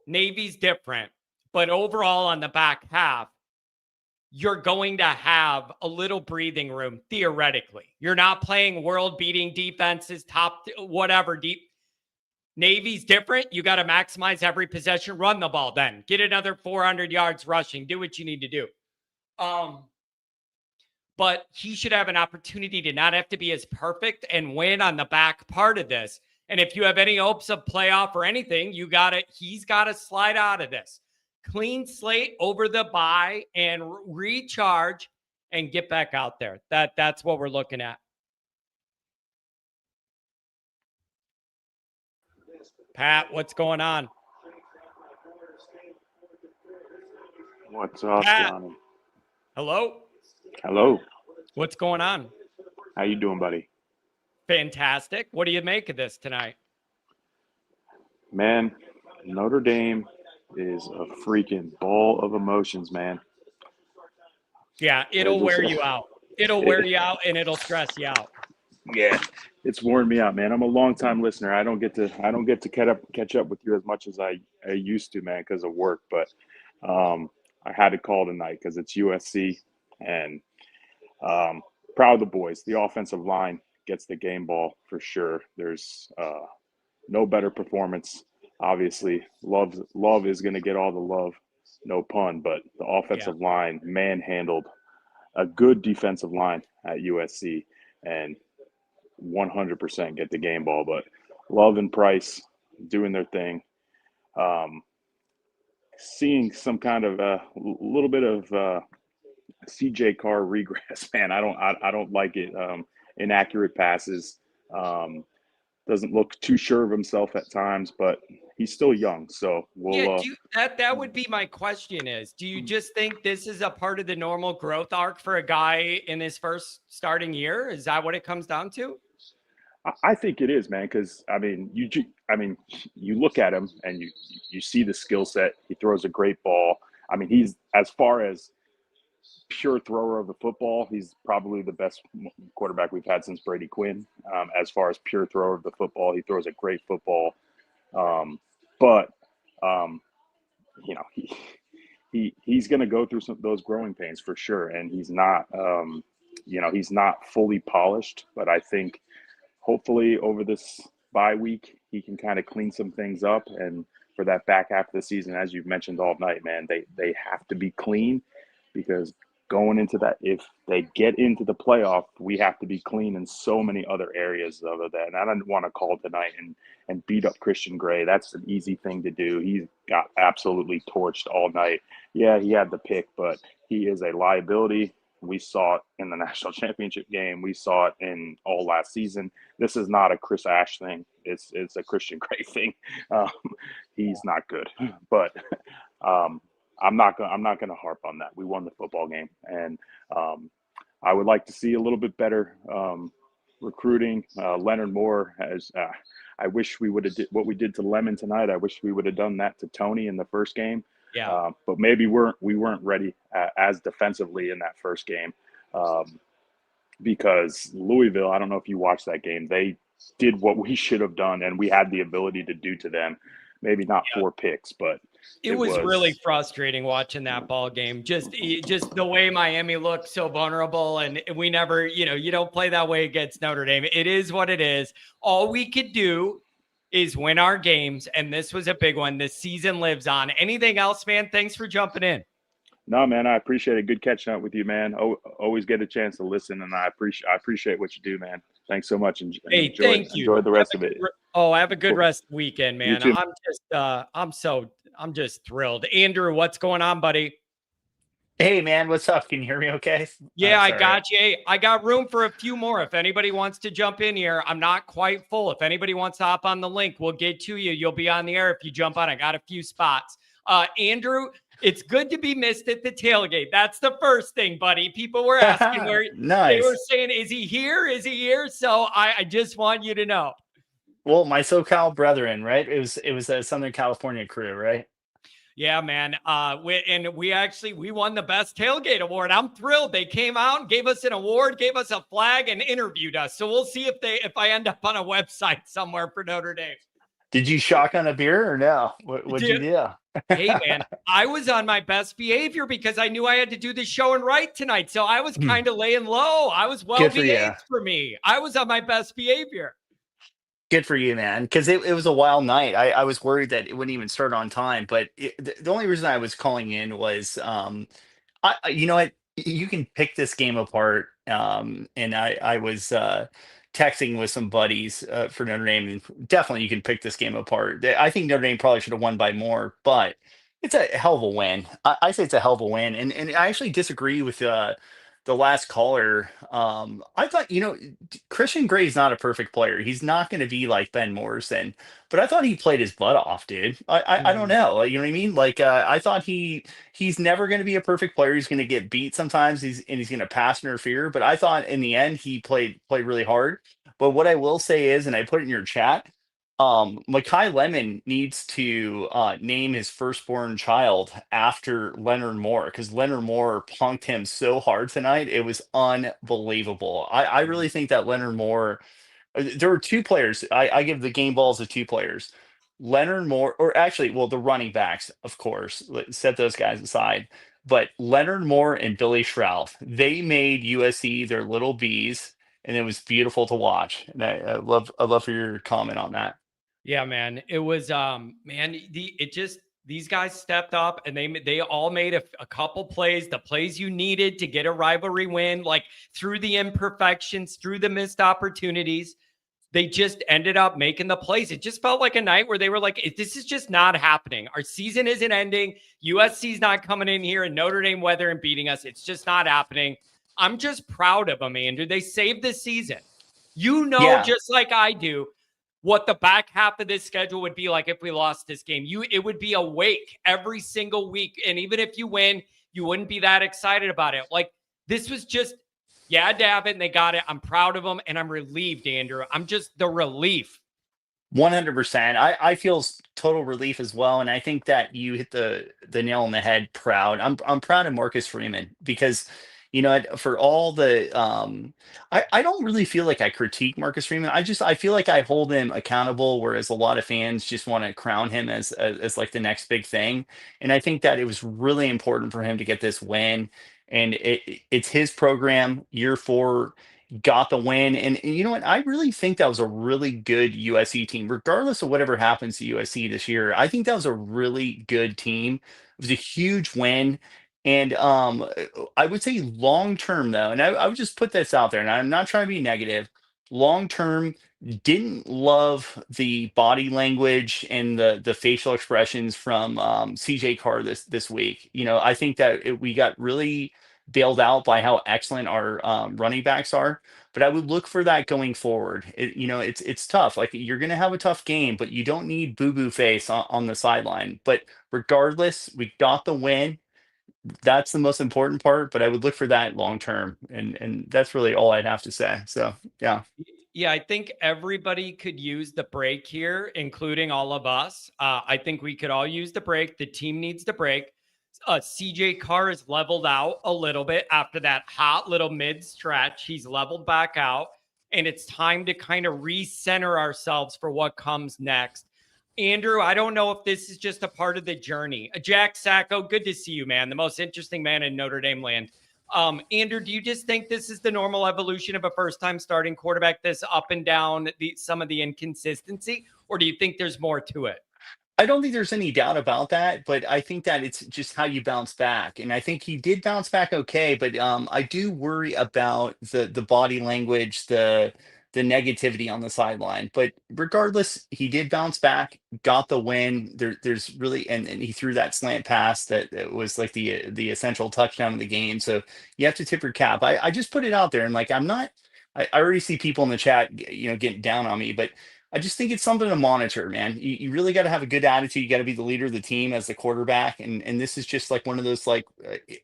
Navy's different, but overall on the back half, you're going to have a little breathing room, theoretically. You're not playing world-beating defenses, top whatever deep. Navy's different. You got to maximize every possession, run the ball then. Get another 400 yards rushing. Do what you need to do. But he should have an opportunity to not have to be as perfect and win on the back part of this. And if you have any hopes of playoff or anything, he's got to slide out of this. Clean slate over the bye and recharge and get back out there. That's what we're looking at. Pat, what's going on? What's up, Pat. Johnny? Hello? Hello. What's going on? How you doing, buddy? Fantastic. What do you make of this tonight? Man, Notre Dame is a freaking ball of emotions, man. Yeah, it'll wear you out. It'll wear you out and it'll stress you out. Yeah, it's worn me out, man. I'm a long-time listener. I don't get to catch up with you as much as I used to, man, because of work. But I had to call tonight because it's USC, and proud of the boys. The offensive line gets the game ball for sure. There's no better performance. Obviously, love is going to get all the love, no pun. But the offensive line manhandled a good defensive line at USC and 100% get the game ball. But Love and Price doing their thing. Seeing some kind of a little bit of CJ Carr regress, man. I don't like it. Inaccurate passes. Doesn't look too sure of himself at times, but he's still young. So that would be my question is, do you just think this is a part of the normal growth arc for a guy in his first starting year? Is that what it comes down to? I think it is, man. Because you look at him and you see the skill set. He throws a great ball. I mean, he's, as far as pure thrower of the football, he's probably the best quarterback we've had since Brady Quinn. As far as pure thrower of the football, he throws a great football. But he's going to go through those growing pains for sure, and he's not fully polished. But I think hopefully over this bye week he can kind of clean some things up, and for that back half of the season, as you've mentioned all night, man, they have to be clean, because going into that, if they get into the playoff, we have to be clean in so many other areas other than. And I didn't want to call tonight and beat up Christian Gray. That's an easy thing to do. He got absolutely torched all night. Yeah, he had the pick, but he is a liability. We saw it in the national championship game. We saw it in all last season. This is not a Chris Ash thing. It's a Christian Gray thing. He's not good, but I'm not going to harp on that. We won the football game, and I would like to see a little bit better recruiting. Leonard Moore has. I wish we would have did what we did to Lemon tonight. I wish we would have done that to Tony in the first game. Yeah. But maybe we weren't ready as defensively in that first game, because Louisville. I don't know if you watched that game. They did what we should have done, and we had the ability to do to them. Maybe not 4 picks, but it was really frustrating watching that ball game. Just the way Miami looked so vulnerable, and we never, you don't play that way against Notre Dame. It is what it is. All we could do is win our games, and this was a big one. This season lives on. Anything else, man? Thanks for jumping in. No, man, I appreciate it. Good catching up with you, man. Always get a chance to listen, and I appreciate what you do, man. Thanks so much. Thank you. Enjoy the rest of it. Have a good rest of the weekend, man. I'm just thrilled. Andrew, what's going on, buddy? Hey, man, what's up? Can you hear me okay? Yeah, I got you. Hey, I got room for a few more. If anybody wants to jump in here, I'm not quite full. If anybody wants to hop on the link, we'll get to you. You'll be on the air if you jump on. I got a few spots. Andrew, it's good to be missed at the tailgate. That's the first thing, buddy. People were asking where nice. They were saying, is he here? Is he here? So I just want you to know. Well, my SoCal brethren, right? It was a Southern California crew, right? Yeah, man. We won the best tailgate award. I'm thrilled. They came out and gave us an award, gave us a flag, and interviewed us. So we'll see if I end up on a website somewhere for Notre Dame. Did you shotgun a beer or no? What'd you do? Hey, man, I was on my best behavior because I knew I had to do the show and write tonight. So I was kind of laying low. I was well Good for you. behaved for me. I was on my best behavior. Good for you, man. Because it was a wild night. I was worried that it wouldn't even start on time. But the only reason I was calling in was you know what? You can pick this game apart. And I was texting with some buddies for Notre Dame. And definitely, you can pick this game apart. I think Notre Dame probably should have won by more, but it's a hell of a win. I say it's a hell of a win, and I actually disagree with the last caller. I thought, Christian Gray's not a perfect player. He's not going to be like Ben Morrison, but I thought he played his butt off, dude. I don't know. You know what I mean? Like I thought he's never going to be a perfect player. He's going to get beat sometimes. He's going to pass interfere. But I thought in the end he played really hard. But what I will say is, and I put it in your chat, Makai Lemon needs to name his firstborn child after Leonard Moore, because Leonard Moore punked him so hard tonight. It was unbelievable. I really think that Leonard Moore, there were two players. I give the game balls to two players. Leonard Moore, or actually, well, the running backs, of course, set those guys aside. But Leonard Moore and Billy Schrauth, they made USC their little bees, and it was beautiful to watch. And I love for your comment on that. Yeah, man. It was these guys stepped up and they all made a couple plays, the plays you needed to get a rivalry win, like through the imperfections, through the missed opportunities. They just ended up making the plays. It just felt like a night where they were like, this is just not happening. Our season isn't ending. USC's not coming in here and Notre Dame weather and beating us. It's just not happening. I'm just proud of them, Andrew. They saved this season. Just like I do, what the back half of this schedule would be like if we lost this game. It would be a wake every single week. And even if you win, you wouldn't be that excited about it. Like, this was just, Davitt, and they got it. I'm proud of them, and I'm relieved, Andrew. I'm just the relief. 100%. I feel total relief as well. And I think that you hit the nail on the head. Proud. I'm proud of Marcus Freeman because, for all the I don't really feel like I critique Marcus Freeman. I feel like I hold him accountable, whereas a lot of fans just want to crown him as like the next big thing. And I think that it was really important for him to get this win. And it's his program, year 4, got the win. And you know what? I really think that was a really good USC team, regardless of whatever happens to USC this year. I think that was a really good team. It was a huge win. And I would say long term, though, and I would just put this out there, and I'm not trying to be negative. Long term, didn't love the body language and the facial expressions from CJ Carr this week. I think that we got really bailed out by how excellent our running backs are. But I would look for that going forward. It's tough. Like, you're going to have a tough game, but you don't need boo boo face on the sideline. But regardless, we got the win. That's the most important part, but I would look for that long term, and that's really all I'd have to say. So yeah. Yeah, I think everybody could use the break here, including all of us. I think we could all use the break. The team needs the break. CJ Carr is leveled out a little bit after that hot little mid stretch. He's leveled back out, and it's time to kind of recenter ourselves for what comes next. Andrew, I don't know if this is just a part of the journey. Jack Sacco, good to see you, man. The most interesting man in Notre Dame land. Andrew, do you just think this is the normal evolution of a first-time starting quarterback, this up and down, some of the inconsistency, or do you think there's more to it? I don't think there's any doubt about that, but I think that it's just how you bounce back. And I think he did bounce back okay, but I do worry about the body language, the negativity on the sideline. But regardless, he did bounce back, got the win. There's really, and he threw that slant pass that was like the essential touchdown of the game. So you have to tip your cap. I just put it out there, and like, I already see people in the chat, getting down on me, but I just think it's something to monitor, man. You really got to have a good attitude. You got to be the leader of the team as the quarterback. And this is just like one of those, like,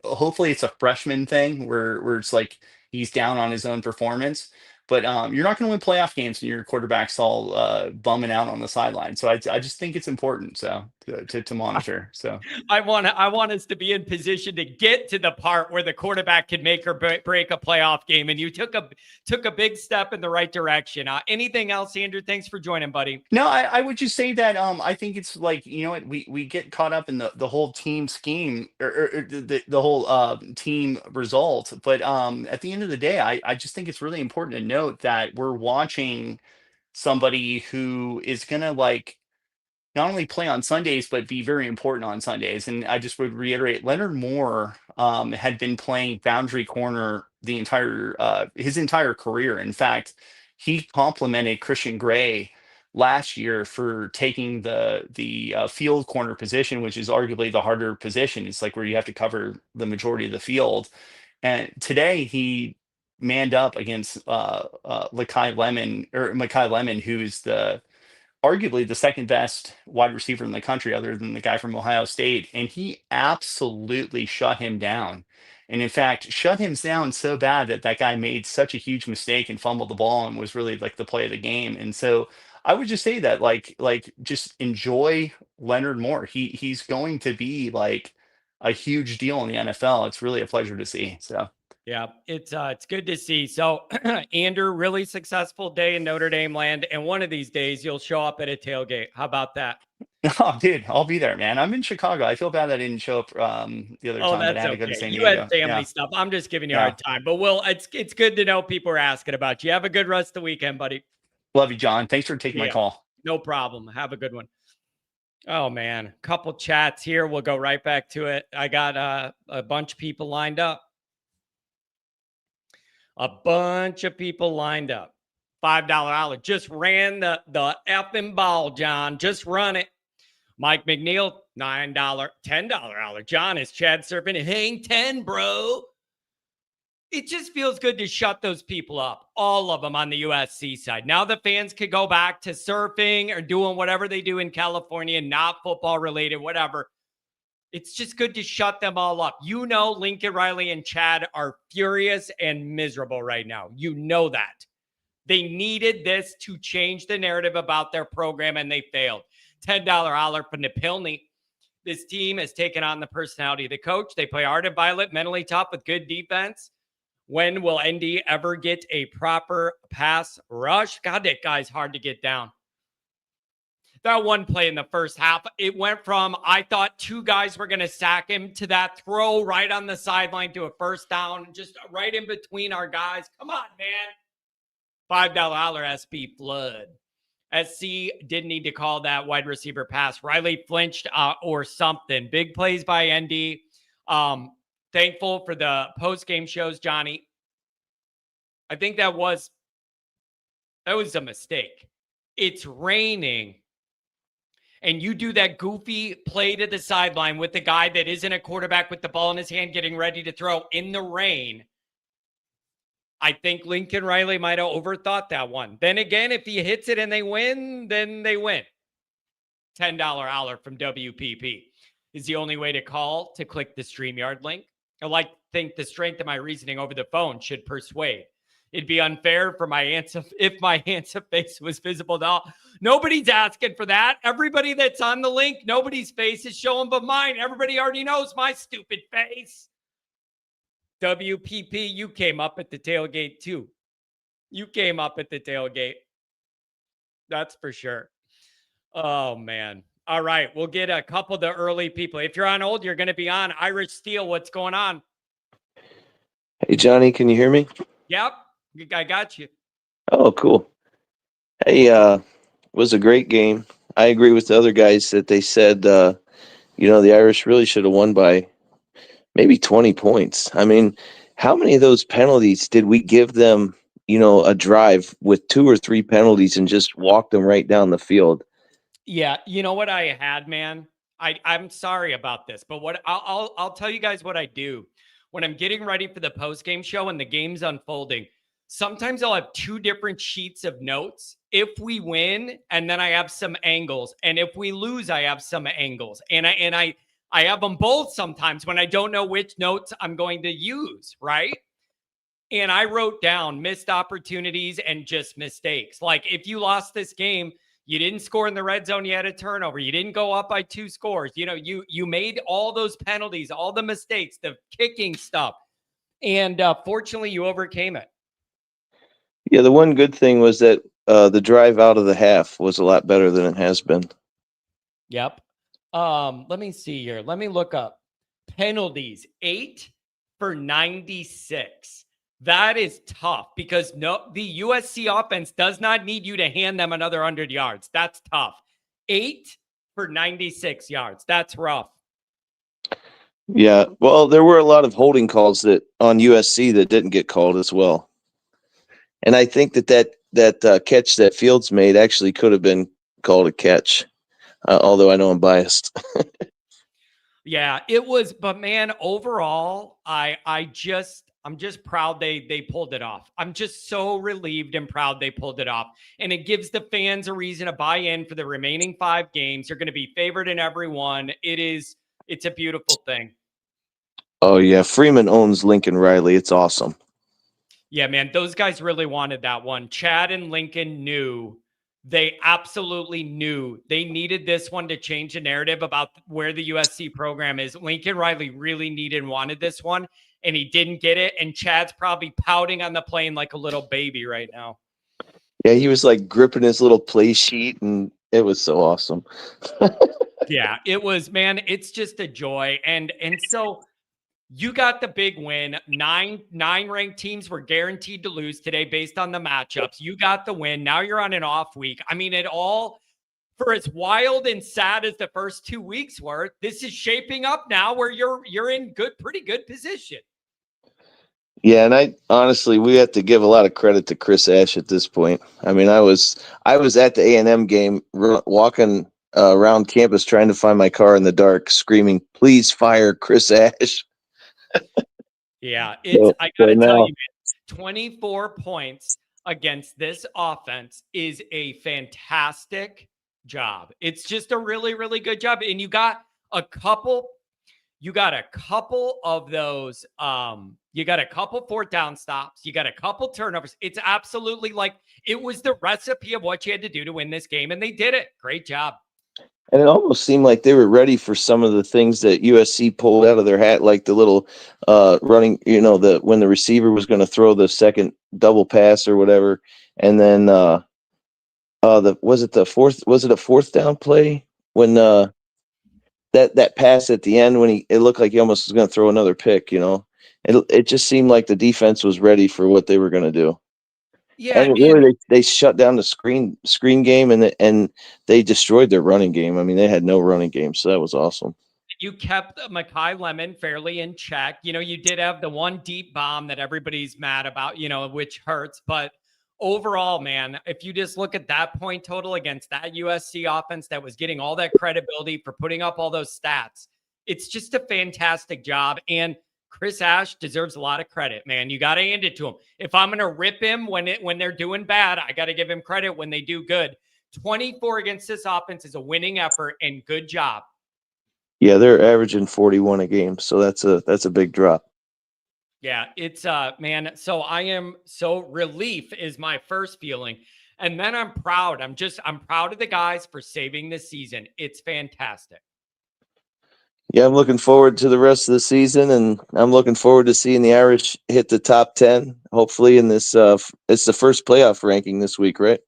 hopefully it's a freshman thing where it's like he's down on his own performance. But you're not going to win playoff games when your quarterback's all bumming out on the sideline. So I just think it's important to monitor. So I want us to be in position to get to the part where the quarterback can make or break a playoff game. And you took a big step in the right direction. Anything else, Andrew? Thanks for joining, buddy. no, I would just say that I think it's like, what, we get caught up in the whole team scheme, or the whole team result. But at the end of the day, I just think it's really important to note that we're watching somebody who is gonna like not only play on Sundays, but be very important on Sundays. And I just would reiterate, Leonard Moore had been playing boundary corner the entire his entire career. In fact, he complimented Christian Gray last year for taking the field corner position, which is arguably the harder position. It's like where you have to cover the majority of the field. And today he manned up against Makai Lemon, who's arguably the second best wide receiver in the country, other than the guy from Ohio State. And he absolutely shut him down. And in fact, shut him down so bad that guy made such a huge mistake and fumbled the ball and was really like the play of the game. And so I would just say that like just enjoy Leonard Moore. He's going to be like a huge deal in the NFL. It's really a pleasure to see. So Yeah, it's good to see. So, Andrew, really successful day in Notre Dame land, and one of these days you'll show up at a tailgate. How about that? oh, dude, I'll be there, man. I'm in Chicago. I feel bad I didn't show up the other time that I That's had to go to okay. San You Diego. had family Yeah. stuff. I'm just giving you a Yeah. hard time, but it's good to know people are asking about you. Have a good rest of the weekend, buddy. Love you, John. Thanks for taking my Yeah. call. No problem. Have a good one. Oh man, couple chats here. We'll go right back to it. I got a bunch of people lined up. $5 just ran the effing ball, John. Just run it. Mike McNeil, $9, $10. John, is Chad surfing? Hang 10, bro. It just feels good to shut those people up, all of them on the USC side. Now the fans could go back to surfing or doing whatever they do in California, not football related, whatever. It's just good to shut them all up. Lincoln Riley and Chad are furious and miserable right now. You know that. They needed this to change the narrative about their program, and they failed. $10 holler from Napilney. This team has taken on the personality of the coach. They play hard and violent, mentally tough with good defense. When will ND ever get a proper pass rush? God, that guy's hard to get down. That one play in the first half, it went from, I thought two guys were going to sack him, to that throw right on the sideline to a first down, just right in between our guys. Come on, man. $5 SB flood. SC didn't need to call that wide receiver pass. Riley flinched or something. Big plays by ND. Thankful for the post-game shows, Johnny. I think that was a mistake. It's raining, and you do that goofy play to the sideline with the guy that isn't a quarterback with the ball in his hand getting ready to throw in the rain. I think Lincoln Riley might have overthought that one. Then again, if he hits it and they win, then they win. $10 holler from WPP is the only way to call to click the StreamYard link. I think the strength of my reasoning over the phone should persuade. It'd be unfair for my answer if my handsome face was visible at all. Nobody's asking for that. Everybody that's on the link, nobody's face is showing but mine. Everybody already knows my stupid face. WPP, you came up at the tailgate too. You came up at the tailgate. That's for sure. Oh, man. All right. We'll get a couple of the early people. If you're on hold, you're going to be on. Irish Steel, what's going on? Hey, Johnny, can you hear me? Yep. I got you. Oh, cool. Hey, was a great game. I agree with the other guys that they said, the Irish really should have won by maybe 20 points. I mean, how many of those penalties did we give them, a drive with 2 or 3 penalties and just walk them right down the field? Yeah. You know what I had, man? I'm sorry about this, but what I'll tell you guys what I do when I'm getting ready for the post-game show and the game's unfolding. Sometimes I'll have 2 different sheets of notes. If we win, and then I have some angles. And if we lose, I have some angles. And I have them both sometimes when I don't know which notes I'm going to use, right? And I wrote down missed opportunities and just mistakes. Like if you lost this game, you didn't score in the red zone, you had a turnover. You didn't go up by 2 scores. You know, you made all those penalties, all the mistakes, the kicking stuff. And fortunately, you overcame it. Yeah, the one good thing was that the drive out of the half was a lot better than it has been. Yep. Let me see here. Let me look up penalties. 8 for 96. That is tough because the USC offense does not need you to hand them another 100 yards. That's tough. 8 for 96 yards. That's rough. Yeah, well, there were a lot of holding calls that on USC that didn't get called as well. And I think that catch that Fields made actually could have been called a catch, although I know I'm biased. Yeah, it was, but man, overall, I'm just proud they pulled it off. I'm just so relieved and proud they pulled it off. And it gives the fans a reason to buy in for the remaining 5 games. They're going to be favored in every one. It's a beautiful thing. Oh yeah, Freeman owns Lincoln Riley. It's awesome. Yeah, man, those guys really wanted that one. Chad and Lincoln they absolutely knew they needed this one to change the narrative about where the USC program is. Lincoln Riley really needed and wanted this one, and he didn't get it. And Chad's probably pouting on the plane like a little baby right now. Yeah, he was like gripping his little play sheet, and it was so awesome. Yeah, it was, man. It's just a joy. And so you got the big win. Nine ranked teams were guaranteed to lose today based on the matchups. You got the win. Now you're on an off week. I mean, for as wild and sad as the first 2 weeks were, this is shaping up now where you're in pretty good position. Yeah, and I honestly, we have to give a lot of credit to Chris Ash at this point. I mean, I was at the A&M game, walking around campus trying to find my car in the dark, screaming, "Please fire Chris Ash!" Yeah, I so gotta tell now, you, man, 24 points against this offense is a fantastic job. It's just a really, really good job. And you got a couple of those, you got a couple 4th down stops, you got a couple turnovers. It's absolutely like it was the recipe of what you had to do to win this game, and they did it. Great job. and it almost seemed like they were ready for some of the things that USC pulled out of their hat, like the little running, when the receiver was going to throw the second double pass or whatever, and then was it a 4th down play when that pass at the end when it looked like he almost was going to throw another pick, it just seemed like the defense was ready for what they were going to do. Yeah, And really, they shut down the screen game, and they destroyed their running game. I mean, they had no running game, so that was awesome. you kept Mekhi Lemon fairly in check. You did have the one deep bomb that everybody's mad about, which hurts. But overall, man, if you just look at that point total against that USC offense that was getting all that credibility for putting up all those stats, it's just a fantastic job. And Chris Ash deserves a lot of credit, man. You got to hand it to him. If I'm going to rip him when they're doing bad, I got to give him credit when they do good. 24 against this offense is a winning effort, and good job. Yeah, they're averaging 41 a game, so that's a big drop. Yeah, it's man. So relief is my first feeling. And then I'm proud. I'm proud of the guys for saving this season. It's fantastic. Yeah, I'm looking forward to the rest of the season, and I'm looking forward to seeing the Irish hit the top 10, hopefully in this it's the first playoff ranking this week, right?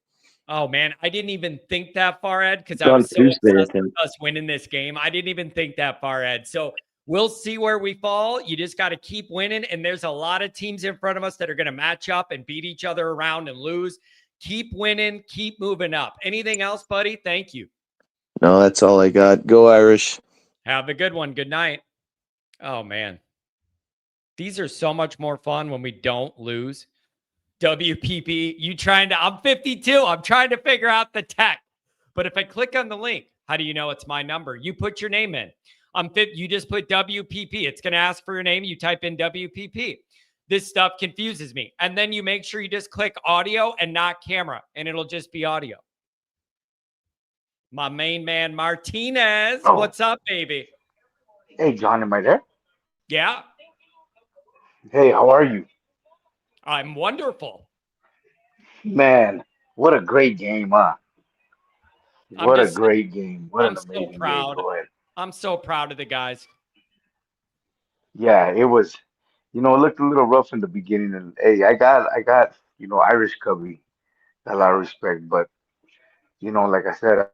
Oh man, I didn't even think that far, Ed, because I was so obsessed with us winning this game. I didn't even think that far, Ed. So we'll see where we fall. You just got to keep winning, and there's a lot of teams in front of us that are going to match up and beat each other around and lose. Keep winning, keep moving up. Anything else, buddy? Thank you. No, that's all I got. Go Irish. Have a good one. Good night. Oh, man. These are so much more fun when we don't lose. WPP, I'm 52. I'm trying to figure out the tech. But if I click on the link, how do you know it's my number? You put your name in. You just put WPP. It's going to ask for your name. You type in WPP. This stuff confuses me. And then you make sure you just click audio and not camera, and it'll just be audio. My main man, Martinez. Oh. What's up, baby? Hey, John, am I there? Yeah. Hey, how are you? I'm wonderful. Man, what a great game, huh? I'm What a just, great game. What I'm an so amazing game. proud. Go ahead. I'm so proud of the guys. Yeah, it was, it looked a little rough in the beginning. And hey, I got, Irish Cubby, a lot of respect. But, like I said,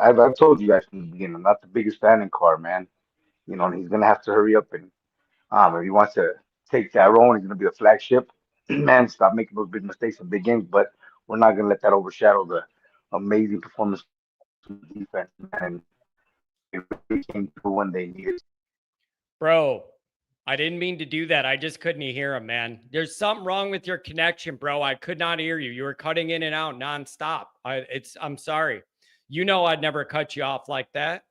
I've told you guys from the beginning, I'm not the biggest fan in Carr, man. And he's going to have to hurry up and, if he wants to take that role and he's going to be the flagship, man, stop making those big mistakes in big games. But we're not going to let that overshadow the amazing performance from the defense, man. It really came through when they needed. Bro, I didn't mean to do that. I just couldn't hear him, man. There's something wrong with your connection, bro. I could not hear you. You were cutting in and out nonstop. I'm sorry. You know I'd never cut you off like that.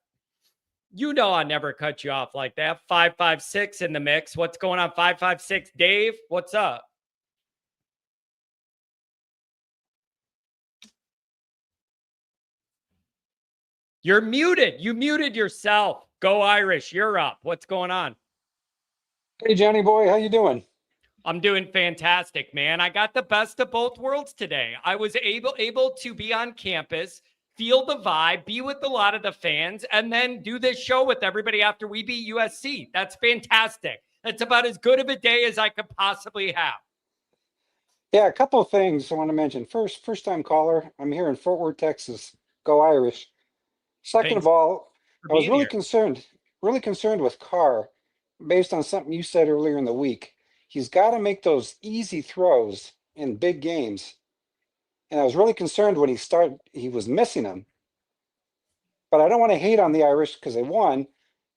You know I never cut you off like that. 556 in the mix. What's going on? 556 Dave, what's up? You're muted. You muted yourself. Go Irish. You're up. What's going on? Hey, Johnny boy, how you doing? I'm doing fantastic, man. I got the best of both worlds today. I was able to be on campus, feel the vibe, be with a lot of the fans, and then do this show with everybody after we beat USC. That's fantastic. That's about as good of a day as I could possibly have. Yeah, a couple of things I want to mention. First time caller. I'm here in Fort Worth, Texas. Go Irish. Second Thanks of all, for I was being really here. concerned with Carr based on something you said earlier in the week. He's got to make those easy throws in big games. And I was really concerned when he was missing them. But I don't want to hate on the Irish because they won,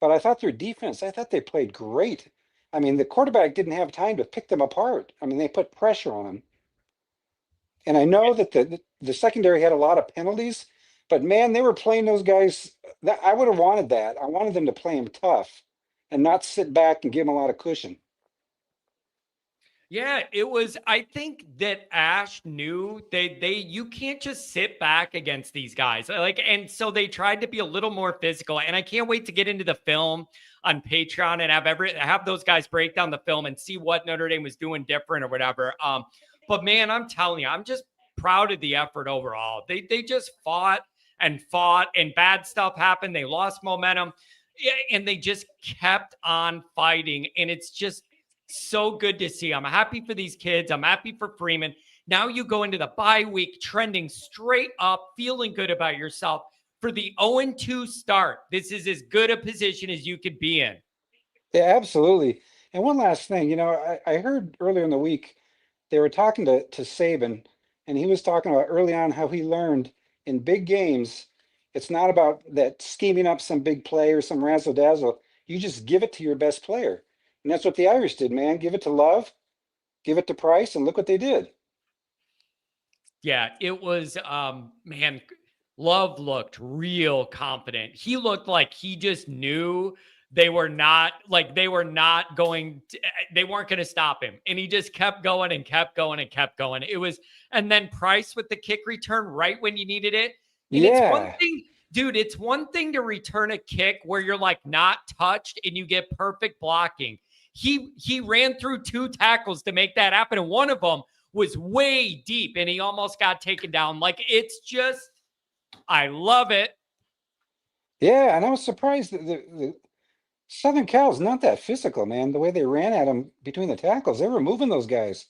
but I thought their defense, I thought they played great. I mean, the quarterback didn't have time to pick them apart. I mean, they put pressure on them. And I know that the secondary had a lot of penalties, but man, they were playing those guys. That I would have wanted that. I wanted them to play them tough and not sit back and give them a lot of cushion. Yeah, it was. I think that Ash knew you can't just sit back against these guys. And so they tried to be a little more physical. And I can't wait to get into the film on Patreon and have those guys break down the film and see what Notre Dame was doing different or whatever. But man, I'm telling you, I'm just proud of the effort overall. They just fought, and bad stuff happened. They lost momentum, and they just kept on fighting. And it's just so good to see. I'm happy for these kids. I'm happy for Freeman. Now you go into the bye week trending straight up, feeling good about yourself for the 0-2 start. This is as good a position as you could be in. Yeah, absolutely. And one last thing, I heard earlier in the week they were talking to Saban, and he was talking about early on how he learned in big games, it's not about that scheming up some big play or some razzle dazzle. You just give it to your best player. And that's what the Irish did, man. Give it to Love, give it to Price, and look what they did. Yeah, it was, man, Love looked real confident. He looked like he just knew they weren't going to stop him. And he just kept going and kept going and kept going. And then Price with the kick return right when you needed it. And It's one thing, dude, it's one thing to return a kick where you're like not touched and you get perfect blocking. He ran through 2 tackles to make that happen. And one of them was way deep and he almost got taken down. It's just, I love it. Yeah, and I was surprised that the Southern Cal's not that physical, man. The way they ran at him between the tackles, they were moving those guys.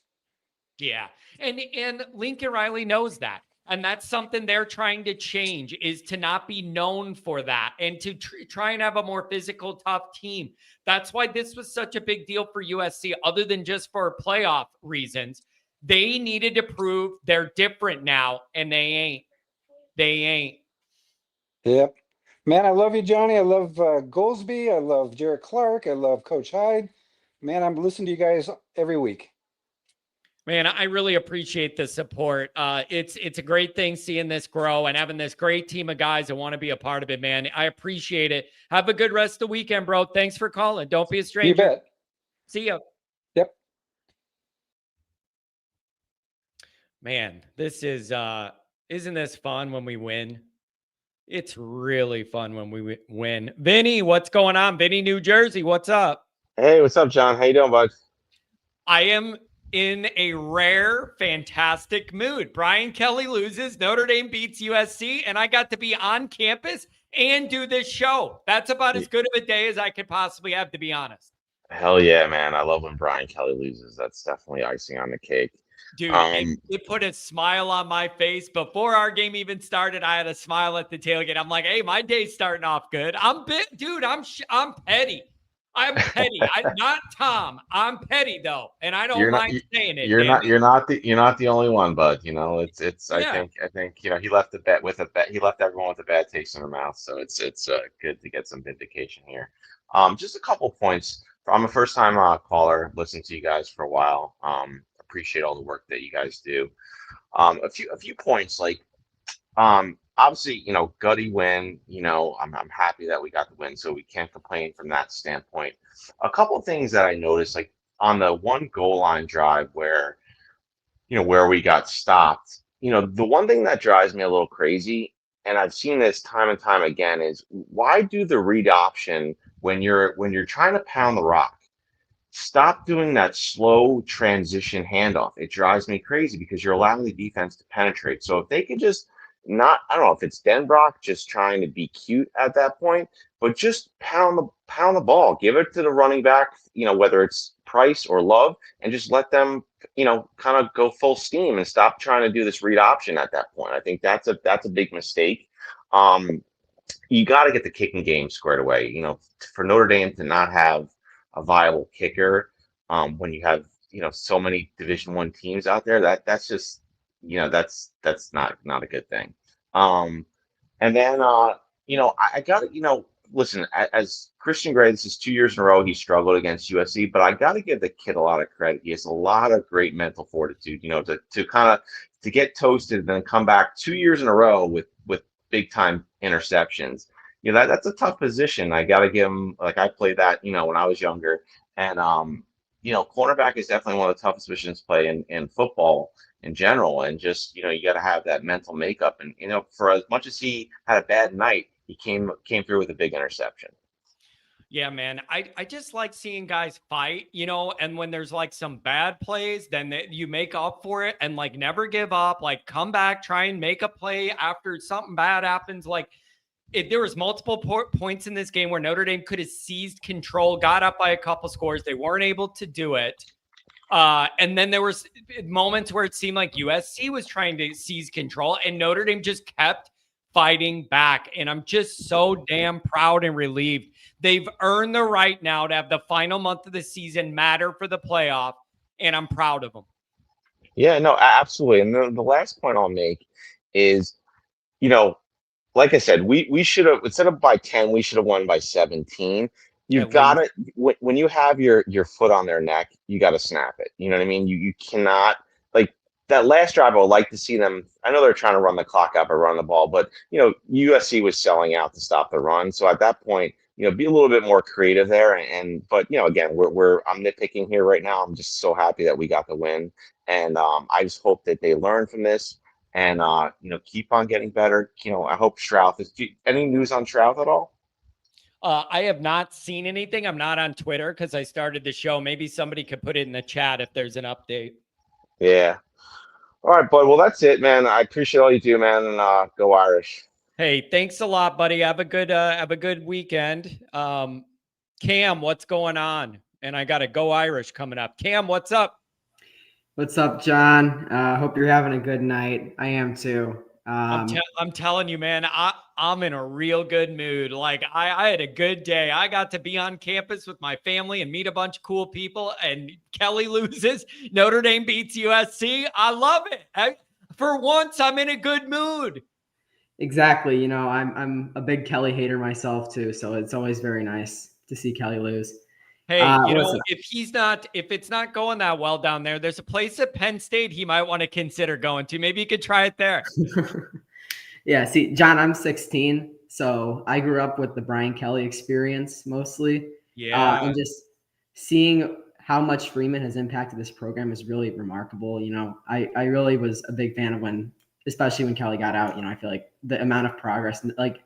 Yeah. And Lincoln Riley knows that. And that's something they're trying to change, is to not be known for that and to try and have a more physical, tough team. That's why this was such a big deal for USC, other than just for playoff reasons. They needed to prove they're different now, and they ain't. They ain't. Yep. Man, I love you, Johnny. I love Goolsby. I love Jarrett Clark. I love Coach Hyde. Man, I'm listening to you guys every week. Man, I really appreciate the support. It's a great thing seeing this grow and having this great team of guys that want to be a part of it, man. I appreciate it. Have a good rest of the weekend, bro. Thanks for calling. Don't be a stranger. You bet. See ya. Yep. Man, this is isn't this fun when we win? It's really fun when we win. Vinny, what's going on? Vinny, New Jersey, what's up? Hey, what's up, John? How you doing, bud? I am in a rare, fantastic mood. Brian Kelly loses, Notre Dame beats USC, and I got to be on campus and do this show. That's about as good of a day as I could possibly have, to be honest. Hell yeah, man. I love when Brian Kelly loses. That's definitely icing on the cake. Dude, Um, it put a smile on my face. Before our game even started, I had a smile at the tailgate. I'm like, hey, my day's starting off good. I'm petty. I'm petty. Not Tom. I'm petty though, and I don't you're not mind saying it. you're Damn not it. you're not the only one, bud. It's Yeah. I think he left the bet with a bet. He left everyone with a bad taste in their mouth. So it's good to get some vindication here. Just a couple points. I'm a first time caller. Listened to you guys for a while. Appreciate all the work that you guys do. A few points like obviously, gutty win, I'm happy that we got the win, so we can't complain from that standpoint. A couple of things that I noticed, like on the one goal line drive where we got stopped, the one thing that drives me a little crazy, and I've seen this time and time again, is why do the read option when you're trying to pound the rock? Stop doing that slow transition handoff. It drives me crazy because you're allowing the defense to penetrate. So if they could just not, I don't know if it's Denbrock just trying to be cute at that point, but just pound the ball, give it to the running back, whether it's Price or Love, and just let them, kind of go full steam and stop trying to do this read option at that point. I think that's a big mistake. Um, you got to get the kicking game squared away. For Notre Dame to not have a viable kicker when you have so many Division I teams out there, that's just that's not a good thing. And then I got to listen, as Christian Gray, this is 2 years in a row he struggled against USC, but I got to give the kid a lot of credit. He has a lot of great mental fortitude, to kind of to get toasted and then come back 2 years in a row with big time interceptions. That's a tough position. I got to give him, like, I played that, when I was younger. And, cornerback is definitely one of the toughest positions to play in football in general. And just, you got to have that mental makeup. And, for as much as he had a bad night, he came through with a big interception. Yeah, man. I just like seeing guys fight, and when there's like some bad plays, then you make up for it and like never give up, like come back, try and make a play after something bad happens. Like, there was multiple points in this game where Notre Dame could have seized control, got up by a couple scores. They weren't able to do it. And then there was moments where it seemed like USC was trying to seize control and Notre Dame just kept fighting back. And I'm just so damn proud and relieved. They've earned the right now to have the final month of the season matter for the playoff. And I'm proud of them. Yeah, no, absolutely. And the last point I'll make is, like I said, we should have, instead of by 10, we should have won by 17. You've got to, when you have your foot on their neck, you got to snap it. You know what I mean? You cannot, like, that last drive, I would like to see them. I know they're trying to run the clock up or run the ball, but, USC was selling out to stop the run. So at that point, be a little bit more creative there. But, again, I'm nitpicking here right now. I'm just so happy that we got the win. And I just hope that they learn from this. And keep on getting better. I hope Strouth is. Any news on Strouth at all? I have not seen anything. I'm not on Twitter because I started the show. Maybe somebody could put it in the chat if there's an update. Yeah. All right, bud. Well, that's it, man. I appreciate all you do, man. And go Irish. Hey, thanks a lot, buddy. Have a good weekend. Cam, what's going on? And I got a Go Irish coming up. Cam, what's up? What's up, John? Hope you're having a good night. I am too. I'm telling you, man, I'm in a real good mood. Like I had a good day. I got to be on campus with my family and meet a bunch of cool people. And Kelly loses. Notre Dame beats USC. I love it. For once, I'm in a good mood. Exactly. I'm a big Kelly hater myself too, so it's always very nice to see Kelly lose. Hey, if it's not going that well down there, there's a place at Penn State he might want to consider going to. Maybe you could try it there. Yeah. See, John, I'm 16, so I grew up with the Brian Kelly experience mostly. Yeah. And just seeing how much Freeman has impacted this program is really remarkable. I really was a big fan of especially when Kelly got out. I feel like the amount of progress, like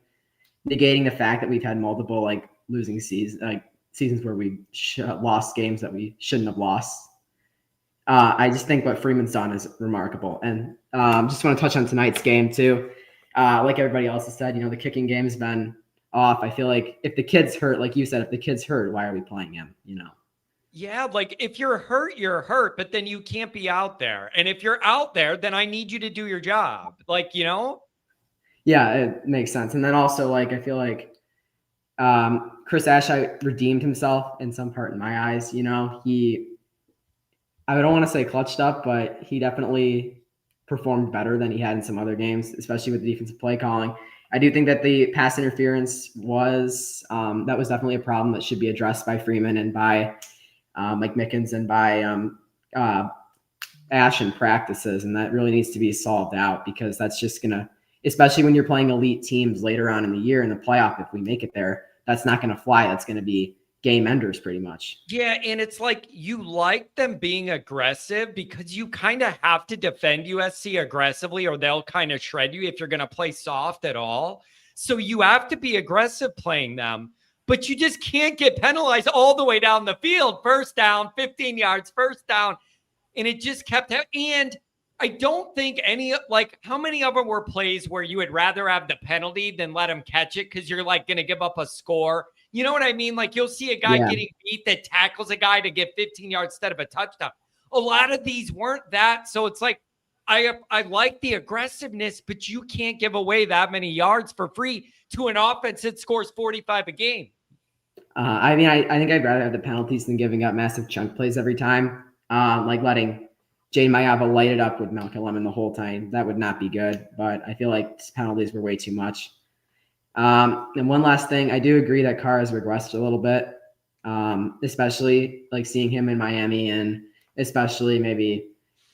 negating the fact that we've had multiple like losing seasons, like seasons where we lost games that we shouldn't have lost. I just think what Freeman's done is remarkable. And just want to touch on tonight's game too. Like everybody else has said, the kicking game has been off. I feel like if the kid's hurt, like you said, if the kid's hurt, why are we playing him? Yeah, like if you're hurt, you're hurt, but then you can't be out there. And if you're out there, then I need you to do your job. Like, Yeah, it makes sense. And then also, like, I feel like Chris Asheye redeemed himself in some part in my eyes. I don't want to say clutched up, but he definitely performed better than he had in some other games, especially with the defensive play calling. I do think that the pass interference was definitely a problem that should be addressed by Freeman and by Mike Mickens and by Ash in practices. And that really needs to be solved out, because that's just going to, especially when you're playing elite teams later on in the year in the playoff, if we make it there, that's not going to fly. That's going to be game enders pretty much. Yeah, and it's like you like them being aggressive because you kind of have to defend USC aggressively or they'll kind of shred you if you're going to play soft at all. So you have to be aggressive playing them, but you just can't get penalized all the way down the field. First down, 15 yards, first down. And it just kept and I don't think how many of them were plays where you would rather have the penalty than let them catch it because you're like going to give up a score. You know what I mean? Like you'll see a guy getting beat that tackles a guy to get 15 yards instead of a touchdown. A lot of these weren't that. So it's like, I like the aggressiveness, but you can't give away that many yards for free to an offense that scores 45 a game. I think I'd rather have the penalties than giving up massive chunk plays every time. Like letting Jane Mayava light it up with Malcolm Lemon the whole time. That would not be good, but I feel like penalties were way too much. And one last thing, I do agree that Carr has regressed a little bit, especially like seeing him in Miami and especially maybe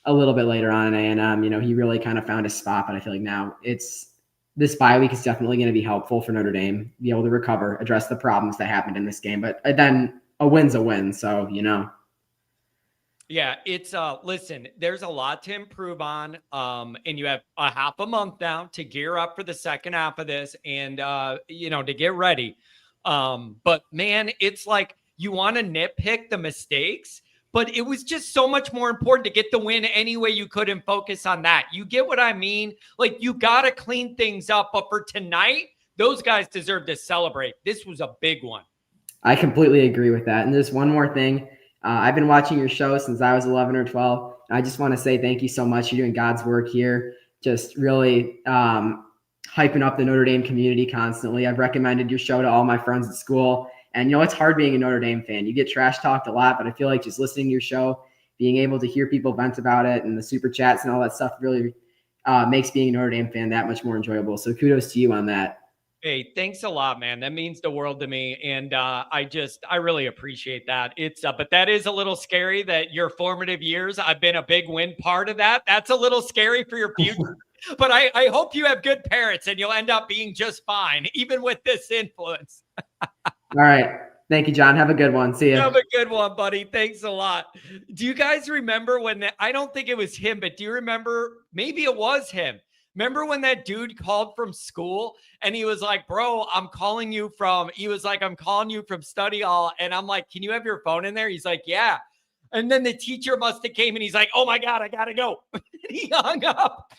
a little bit later on in A&M. He really kind of found his spot, but I feel like now this bye week is definitely going to be helpful for Notre Dame, be able to recover, address the problems that happened in this game. But then a win's a win, so Yeah, it's listen, there's a lot to improve on. And you have a half a month now to gear up for the second half of this and to get ready. But man, it's like you want to nitpick the mistakes, but it was just so much more important to get the win any way you could and focus on that. You get what I mean? Like you got to clean things up, but for tonight, those guys deserve to celebrate. This was a big one. I completely agree with that. And there's one more thing. I've been watching your show since I was 11 or 12. I just want to say thank you so much. You're doing God's work here. Just really hyping up the Notre Dame community constantly. I've recommended your show to all my friends at school. And, it's hard being a Notre Dame fan. You get trash talked a lot, but I feel like just listening to your show, being able to hear people vent about it and the super chats and all that stuff really makes being a Notre Dame fan that much more enjoyable. So kudos to you on that. Hey, thanks a lot, man. That means the world to me. And I really appreciate that. It's but that is a little scary that your formative years, I've been a big win part of that. That's a little scary for your future. But I hope you have good parents and you'll end up being just fine, even with this influence. All right. Thank you, John. Have a good one. See you. Have a good one, buddy. Thanks a lot. Do you guys remember when I don't think it was him, but do you remember? Maybe it was him. Remember when that dude called from school and he was like, bro, I'm calling you from study hall. And I'm like, can you have your phone in there? He's like, yeah. And then the teacher must have came and he's like, oh my God, I got to go. He hung up.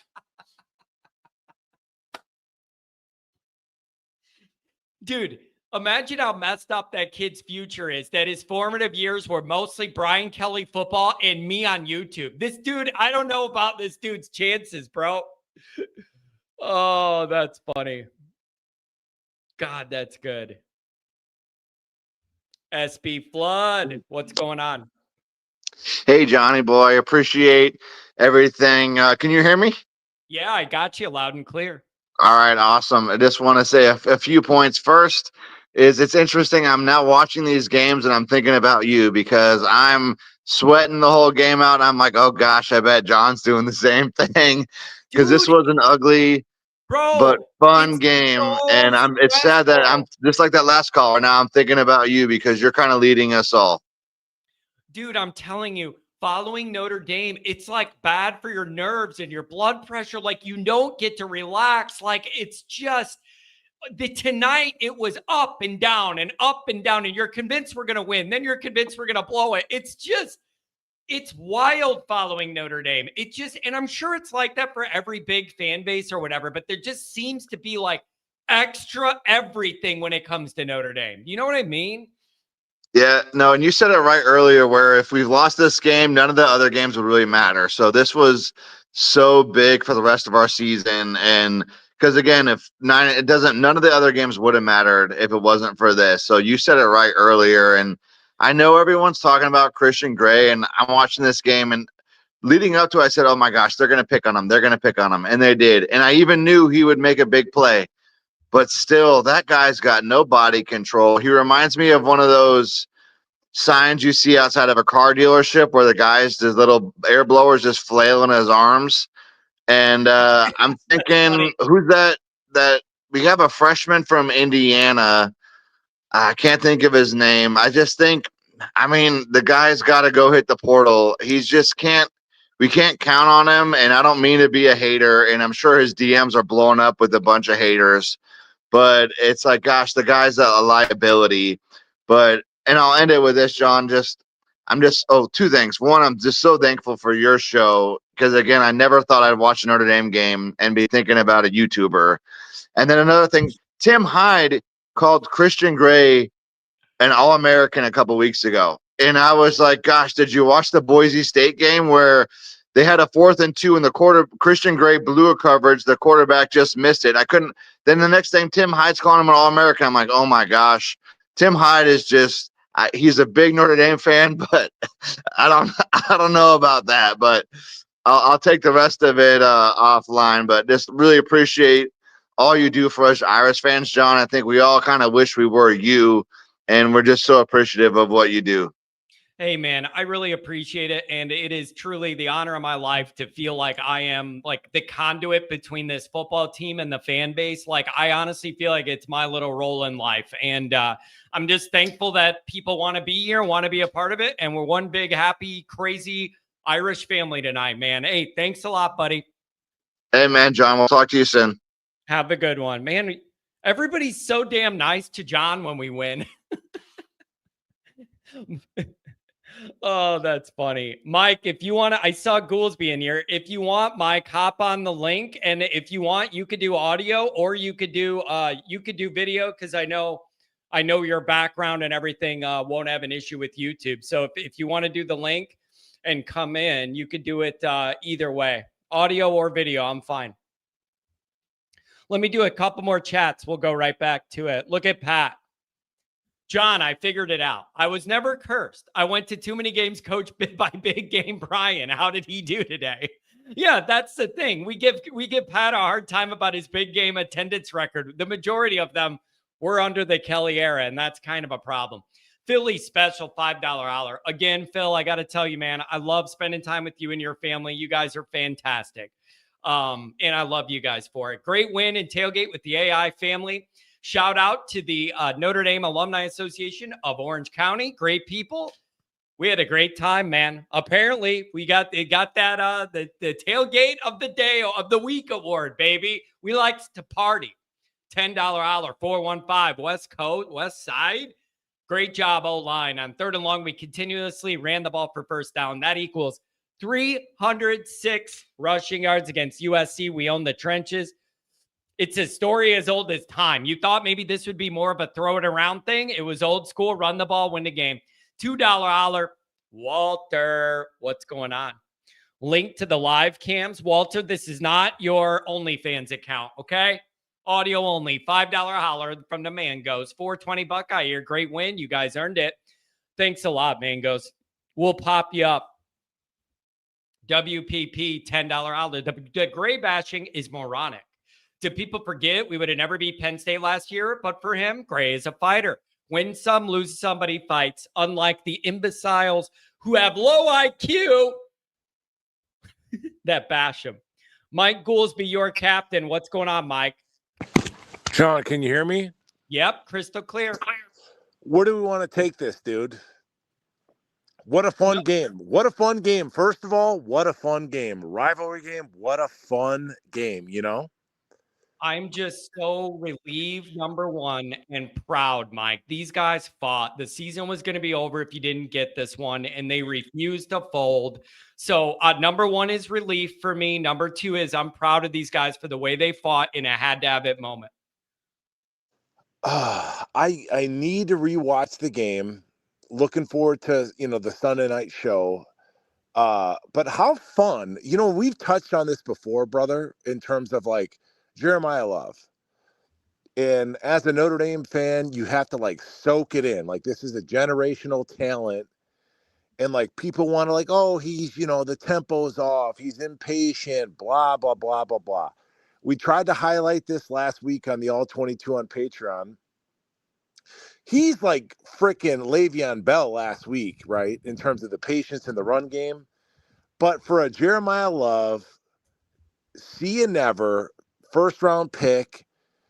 Dude, imagine how messed up that kid's future is, that his formative years were mostly Brian Kelly football and me on YouTube. This dude, I don't know about this dude's chances, bro. Oh, that's funny. God, that's good. SB Flood, what's going on? Hey, Johnny boy, appreciate everything. Can you hear me? Yeah, I got you loud and clear. All right, awesome. I just want to say a few points. First is it's interesting. I'm now watching these games and I'm thinking about you because I'm sweating the whole game out. I'm like, oh gosh, I bet John's doing the same thing because this was an ugly but fun game. So and it's sad that I'm just like that last caller. Now I'm thinking about you because you're kind of leading us all. Dude, I'm telling you, following Notre Dame, it's like bad for your nerves and your blood pressure. Like you don't get to relax. Like it's just, tonight it was up and down and up and down, and you're convinced we're going to win. Then you're convinced we're going to blow it. It's wild following Notre Dame. And I'm sure it's like that for every big fan base or whatever, but there just seems to be like extra everything when it comes to Notre Dame. You know what I mean? Yeah, no, and you said it right earlier where if we've lost this game, none of the other games would really matter. So this was so big for the rest of our season. And because again, none of the other games would have mattered if it wasn't for this. So you said it right earlier. And I know everyone's talking about Christian Gray, and I'm watching this game, and leading up to it, I said, oh my gosh, they're going to pick on him. They're going to pick on him. And they did. And I even knew he would make a big play. But still, that guy's got no body control. He reminds me of one of those signs you see outside of a car dealership where the guy's just little air blowers just flailing his arms. And I'm thinking, who's that? That we have a freshman from Indiana. I can't think of his name. I just think, I mean, the guy's got to go hit the portal. He's just can't. We can't count on him. And I don't mean to be a hater. And I'm sure his DMs are blowing up with a bunch of haters. But it's like, gosh, the guy's a liability. And I'll end it with this, John. Two things. One, I'm just so thankful for your show because, again, I never thought I'd watch a Notre Dame game and be thinking about a YouTuber. And then another thing, Tim Hyde called Christian Gray an All-American a couple weeks ago. And I was like, gosh, did you watch the Boise State game where they had a 4th and 2 in the quarter? Christian Gray blew a coverage. The quarterback just missed it. Then the next thing, Tim Hyde's calling him an All-American. I'm like, oh my gosh. Tim Hyde is just he's a big Notre Dame fan, but I don't know about that. But I'll take the rest of it offline. But just really appreciate all you do for us Irish fans, John. I think we all kind of wish we were you, and we're just so appreciative of what you do. Hey, man, I really appreciate it. And it is truly the honor of my life to feel like I am like the conduit between this football team and the fan base. Like, I honestly feel like it's my little role in life. And I'm just thankful that people want to be here, want to be a part of it. And we're one big, happy, crazy Irish family tonight, man. Hey, thanks a lot, buddy. Hey, man, John, we'll talk to you soon. Have a good one, man. Everybody's so damn nice to John when we win. Oh, that's funny. Mike, if you want to, I saw Goolsby in here. If you want, Mike, hop on the link. And if you want, you could do audio or you could do video. Cause I know your background and everything won't have an issue with YouTube. So if you want to do the link and come in, you could do it either way, audio or video. I'm fine. Let me do a couple more chats. We'll go right back to it. Look at Pat. John, I figured it out. I was never cursed. I went to too many games coached by Big Game Brian. How did he do today? Yeah, that's the thing. We give Pat a hard time about his big game attendance record. The majority of them were under the Kelly era, and that's kind of a problem. Philly special $5 holler. Again, Phil, I got to tell you, man, I love spending time with you and your family. You guys are fantastic. And I love you guys for it. Great win in Tailgate with the AI family. Shout out to the Notre Dame Alumni Association of Orange County. Great people. We had a great time, man. Apparently, they got that the tailgate of the day of the week award, baby. We like to party. $10 holler, 415 West Side. Great job, O-line. On 3rd and long, we continuously ran the ball for first down. That equals 306 rushing yards against USC. We own the trenches. It's a story as old as time. You thought maybe this would be more of a throw it around thing. It was old school, run the ball, win the game. $2 holler. Walter, what's going on? Link to the live cams. Walter, this is not your OnlyFans account, okay? Audio only. $5 holler from the Mangos. 420 Buckeye here. Great win. You guys earned it. Thanks a lot, Mangos. We'll pop you up. WPP, $10 holler. The gray bashing is moronic. Do people forget we would have never beat Penn State last year? But for him, Gray is a fighter. Win some, lose somebody, fights. Unlike the imbeciles who have low IQ that bash him. Mike Goolsby, your captain. What's going on, Mike? John, can you hear me? Yep, crystal clear. Where do we want to take this, dude? What a fun game. What a fun game. First of all, what a fun game. Rivalry game. What a fun game, you know? I'm just so relieved, number one, and proud, Mike. These guys fought. The season was going to be over if you didn't get this one, and they refused to fold. So, number one is relief for me. Number two is I'm proud of these guys for the way they fought in a had-to-have-it moment. I need to rewatch the game. Looking forward to, the Sunday night show. But how fun, we've touched on this before, brother, in terms of like Jeremiah Love. And as a Notre Dame fan, you have to like soak it in. Like, this is a generational talent. And like, people want to like, oh, he's, the tempo's off. He's impatient, blah, blah, blah, blah, blah. We tried to highlight this last week on the All 22 on Patreon. He's like freaking Le'Veon Bell last week, right? In terms of the patience in the run game. But for a Jeremiah Love, see you never, first round pick,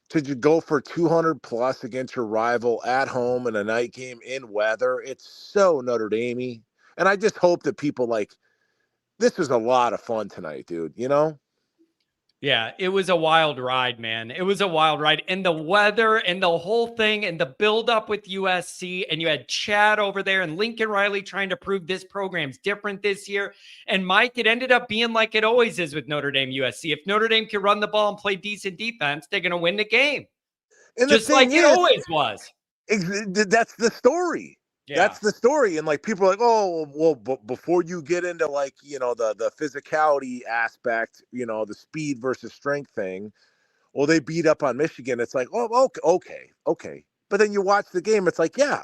to go for 200 plus against your rival at home in a night game in weather. It's so Notre Dame-y. And I just hope that people this was a lot of fun tonight, dude, Yeah, it was a wild ride, man. It was a wild ride. And the weather and the whole thing and the buildup with USC. And you had Chad over there and Lincoln Riley trying to prove this program's different this year. And Mike, it ended up being like it always is with Notre Dame USC. If Notre Dame can run the ball and play decent defense, they're going to win the game. And just like it always was. That's the story. Yeah. That's the story. And like, people are like, oh, well, before you get into like, the physicality aspect, the speed versus strength thing, well, they beat up on Michigan. It's like, oh, okay. But then you watch the game. It's like, yeah.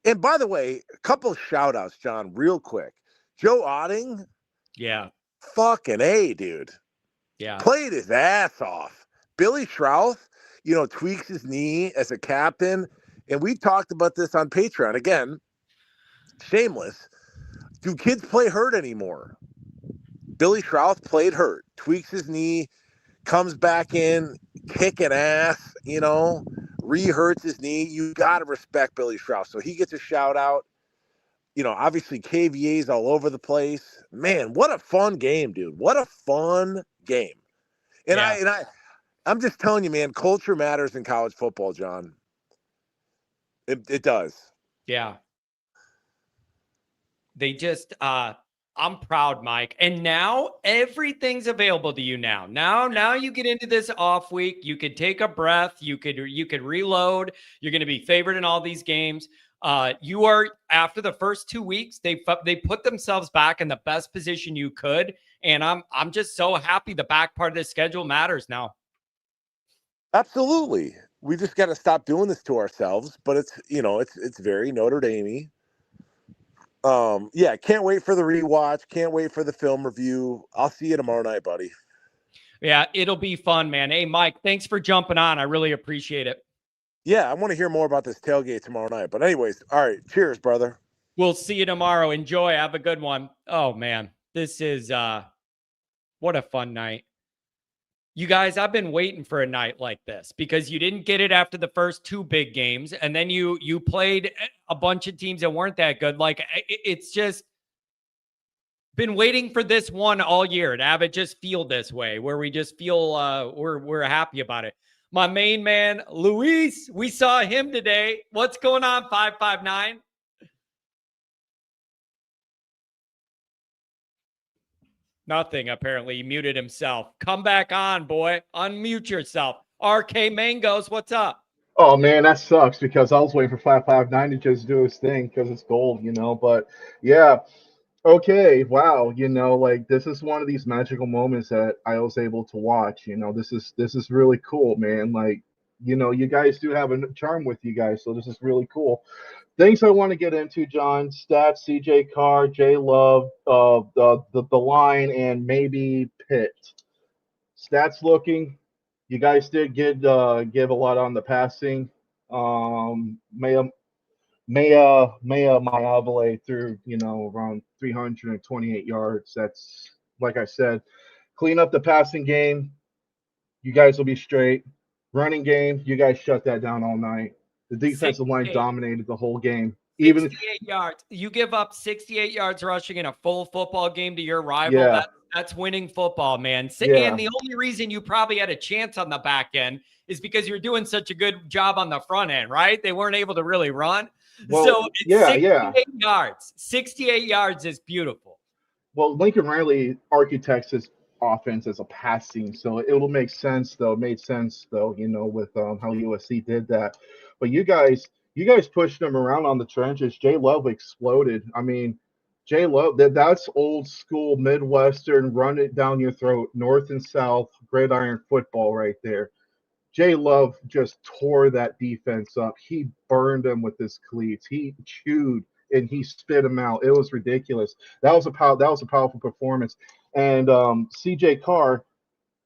And by the way, a couple of shout outs, John, real quick. Joe Otting. Yeah. Fucking A, dude. Yeah. Played his ass off. Billy Schrouth, tweaks his knee as a captain. And we talked about this on Patreon. Again, shameless. Do kids play hurt anymore? Billy Schrouth played hurt, tweaks his knee, comes back in, kicking ass, re-hurts his knee. You got to respect Billy Schrouth. So he gets a shout out. Obviously KVA's all over the place. Man, what a fun game, dude. What a fun game. And I'm just telling you, man, culture matters in college football, John. It does. Yeah. They just, I'm proud, Mike. And now everything's available to you now. Now you get into this off week. You could take a breath. You could reload. You're going to be favored in all these games. You are, after the first 2 weeks, they put themselves back in the best position you could. And I'm just so happy the back part of the schedule matters now. Absolutely. We just got to stop doing this to ourselves, but it's very Notre Dame-y. Yeah, can't wait for the rewatch. Can't wait for the film review. I'll see you tomorrow night, buddy. Yeah, it'll be fun, man. Hey, Mike, thanks for jumping on. I really appreciate it. Yeah, I want to hear more about this tailgate tomorrow night. But anyways, all right. Cheers, brother. We'll see you tomorrow. Enjoy. Have a good one. Oh, man. This is what a fun night. You guys, I've been waiting for a night like this because you didn't get it after the first two big games. And then you played a bunch of teams that weren't that good. Like, it's just been waiting for this one all year to have it just feel this way, where we just feel we're happy about it. My main man, Luis, we saw him today. What's going on, 559? Nothing, apparently. He muted himself. Come back on, boy. Unmute yourself. RK Mangoes, what's up? Oh, man, that sucks because I was waiting for 559 to just do his thing because it's gold, But, yeah, okay, wow. Like, this is one of these magical moments that I was able to watch. This is really cool, man. Like, you guys do have a charm with you guys, so this is really cool. Things I want to get into, John: stats, CJ Carr, J Love, the line, and maybe Pitt. Stats looking, you guys did give a lot on the passing. Maya Mayavale threw around 328 yards. That's, like I said, clean up the passing game. You guys will be straight. Running game, you guys shut that down all night. The defensive line dominated the whole game. 68 yards. You give up 68 yards rushing in a full football game to your rival. Yeah. That's winning football, man. Yeah. And the only reason you probably had a chance on the back end is because you're doing such a good job on the front end, right? They weren't able to really run. Well, So it's yeah, 68 yards. 68 yards is beautiful. Well, Lincoln Riley architects his offense as a passing, so it'll make sense though. Made sense though, with how USC did that. But you guys pushed him around on the trenches. Jay Love exploded. I mean, Jay Love, that's old school Midwestern, run it down your throat, North and South gridiron football right there. Jay Love just tore that defense up. He burned them with his cleats. He chewed and he spit them out. It was ridiculous. That was a powerful performance. And CJ Carr,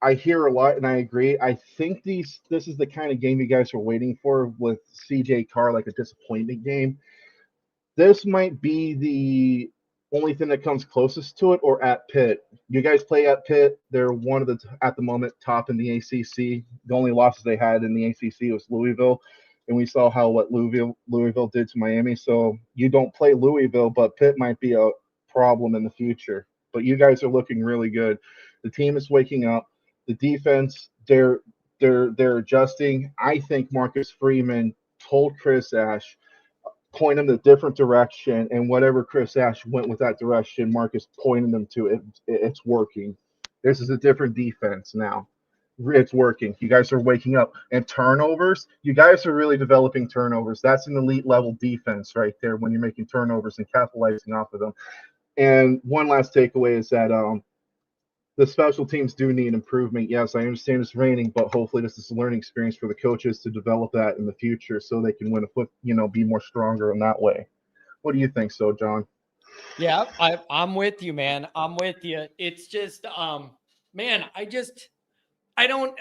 I hear a lot and I agree. I think this is the kind of game you guys are waiting for with CJ Carr, like a disappointment game. This might be the only thing that comes closest to it, or at Pitt. You guys play at Pitt. They're one of the at the moment top in the ACC. The only losses they had in the ACC was Louisville, and we saw what Louisville did to Miami. So you don't play Louisville, but Pitt might be a problem in the future. But you guys are looking really good. The team is waking up. The defense, they're adjusting. I think Marcus Freeman told Chris Ash, point him a different direction, and whatever Chris Ash went with that direction, Marcus pointed them to it. It's working. This is a different defense now. It's working. You guys are waking up. And turnovers, you guys are really developing turnovers. That's an elite level defense right there when you're making turnovers and capitalizing off of them. And one last takeaway is that the special teams do need improvement. Yes, I understand it's raining, but hopefully this is a learning experience for the coaches to develop that in the future so they can win a foot, be more stronger in that way. What do you think so, John? Yeah, I'm with you, man. I'm with you. It's just, man, I don't.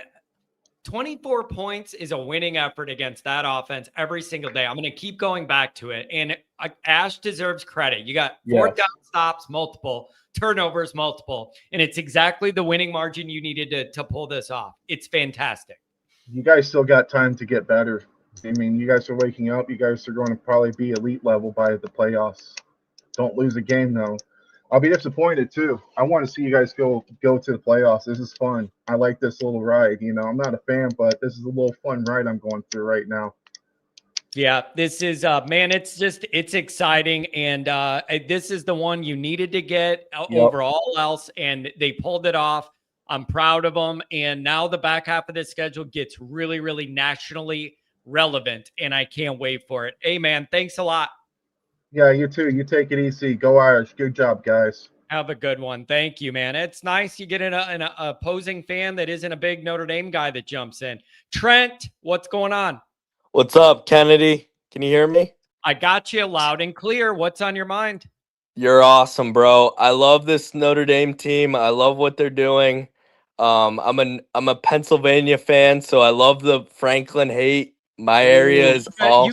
24 points is a winning effort against that offense every single day. I'm going to keep going back to it. And Ash deserves credit. You got fourth down stops, multiple turnovers, multiple. And it's exactly the winning margin you needed to pull this off. It's fantastic. You guys still got time to get better. I mean, you guys are waking up. You guys are going to probably be elite level by the playoffs. Don't lose a game, though. I'll be disappointed too. I want to see you guys go to the playoffs. This is fun. I like this little ride. I'm not a fan, but this is a little fun ride I'm going through right now. Yeah, this is man. It's exciting, and this is the one you needed to get over all else, and they pulled it off. I'm proud of them, and now the back half of the schedule gets really, really nationally relevant, and I can't wait for it. Hey, man, thanks a lot. Yeah, you too. You take it easy. Go Irish. Good job, guys. Have a good one. Thank you, man. It's nice you get an opposing fan that isn't a big Notre Dame guy that jumps in. Trent, what's going on? What's up, Kennedy? Can you hear me? I got you loud and clear. What's on your mind? You're awesome, bro. I love this Notre Dame team. I love what they're doing. I'm a Pennsylvania fan, so I love the Franklin hate. My area is all.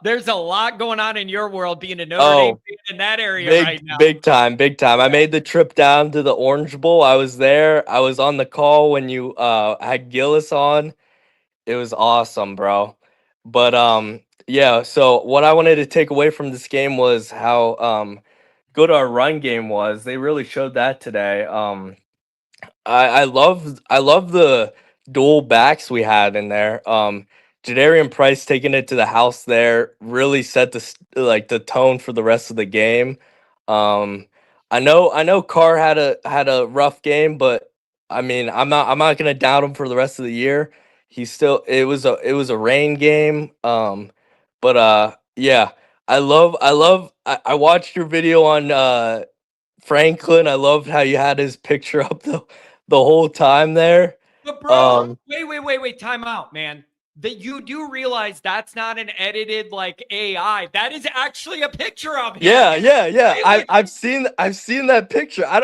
There's a lot going on in your world being a Notre Dame fan in that area right now. Big time. I made the trip down to the Orange Bowl. I was there. I was on the call when you had Gillis on. It was awesome, bro. But yeah. So what I wanted to take away from this game was how good our run game was. They really showed that today. I love the dual backs we had in there. Jadarian Price taking it to the house there really set the tone for the rest of the game. I know Carr had a rough game, but I mean I'm not gonna doubt him for the rest of the year. It was a rain game. But yeah, I watched your video on Franklin. I loved how you had his picture up the whole time there. But bro, wait, time out, man. That you do realize that's not an edited like AI. That is actually a picture of him. Yeah. I've seen that picture. I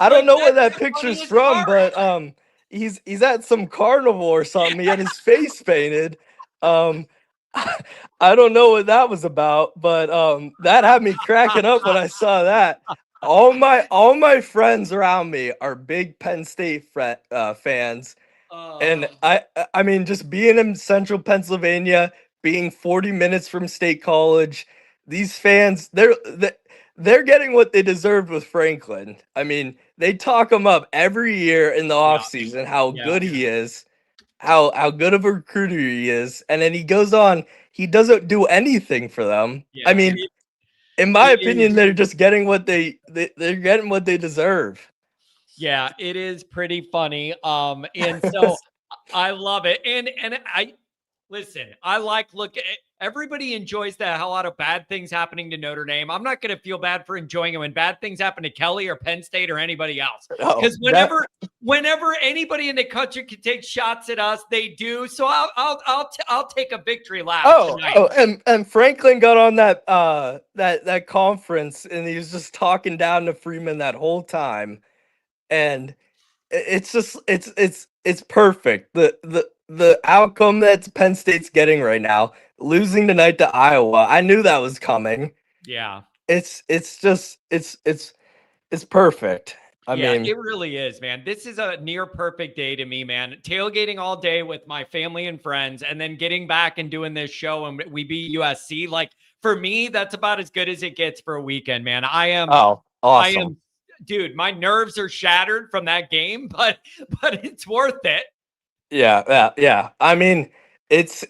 don't know where that picture's from, but he's at some carnival or something. He had his face painted. I don't know what that was about, but that had me cracking up when I saw that. All my friends around me are big Penn State fans. And I mean, just being in central Pennsylvania, being 40 minutes from State College, these fans, they're getting what they deserved with Franklin. I mean, they talk him up every year in the Yeah. offseason, how Yeah. good he is, how good of a recruiter he is, and then he goes on, he doesn't do anything for them. Yeah. I mean, in my it opinion, is. they're just getting what they're getting what they deserve. Yeah, it is pretty funny. And so I love it. And I listen, I look at everybody enjoys the hell out of bad things happening to Notre Dame. I'm not going to feel bad for enjoying it when bad things happen to Kelly or Penn State or anybody else. Oh, Because whenever anybody in the country can take shots at us, they do. So I'll take a victory lap tonight. and Franklin got on that conference and he was just talking down to Freeman that whole time. And it's just it's perfect. The outcome that Penn State's getting right now, losing tonight to Iowa. I knew that was coming. Yeah. It's just it's perfect. I Yeah, mean, it really is, man. This is a near perfect day to me, man. Tailgating all day with my family and friends, and then getting back and doing this show, and we beat USC. Like for me, that's about as good as it gets for a weekend, man. oh, awesome. Dude. My nerves are shattered from that game, but it's worth it. Yeah. I mean, it's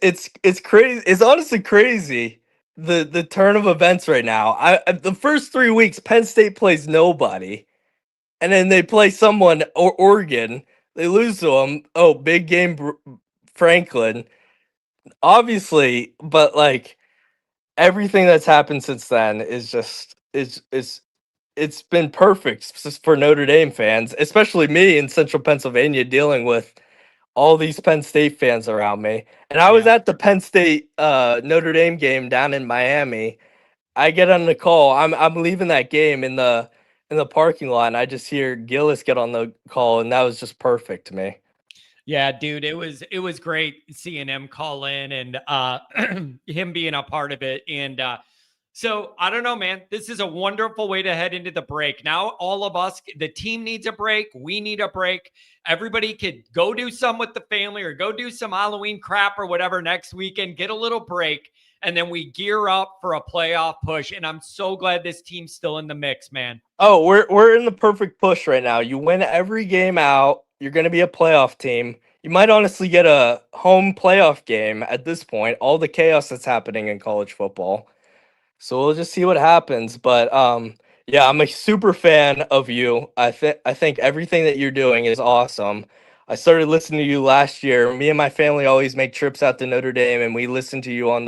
crazy. It's honestly crazy the turn of events right now. The first 3 weeks, Penn State plays nobody. And then they play someone or Oregon. They lose to them. Oh, big game, Franklin. Obviously, but like everything that's happened since then is just it's been perfect for Notre Dame fans, especially me in Central Pennsylvania, dealing with all these Penn State fans around me. And I was at the Penn State Notre Dame game down in Miami. I get on the call. I'm leaving that game in the parking lot, and I just hear Gillis get on the call, and that was just perfect to me. Yeah, dude, it was great seeing him call in and him being a part of it. And so I don't know, man. This is a wonderful way to head into the break. Now, all of us, the team needs a break. We need a break. Everybody could go do some with the family or go do some Halloween crap or whatever next weekend, get a little break, and then we gear up for a playoff push. And I'm so glad this team's still in the mix, man. Oh, we're in the perfect push right now. You win every game out, you're going to be a playoff team. You might honestly get a home playoff game at this point. All the chaos that's happening in college football. So we'll just see what happens. But yeah, I'm a super fan of you. I think everything that you're doing is awesome. I started listening to you last year. Me and my family always make trips out to Notre Dame, and we listen to you on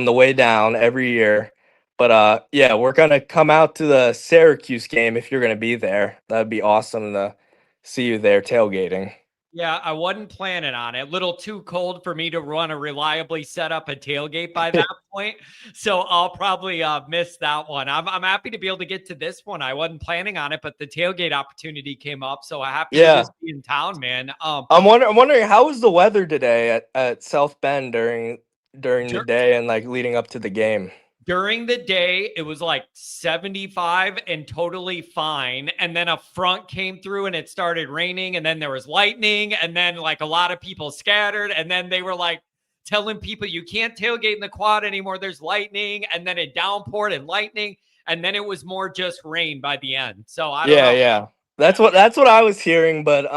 the way down every year. But yeah, we're gonna come out to the Syracuse game if you're gonna be there. That'd be awesome to see you there tailgating. Yeah, I wasn't planning on it. A little too cold for me to run a reliably set up a tailgate by that point. So I'll probably miss that one. I'm happy to be able to get to this one. I wasn't planning on it, but the tailgate opportunity came up. So happy to just be in town, man. I'm wondering how was the weather today at South Bend during the day and like leading up to the game. During the day, it was like 75 and totally fine. And then a front came through and it started raining. And then there was lightning. And then like a lot of people scattered. And then they were like telling people, you can't tailgate in the quad anymore. There's lightning. And then it downpoured and lightning. And then it was more just rain by the end. So I don't know. Yeah. That's what I was hearing. But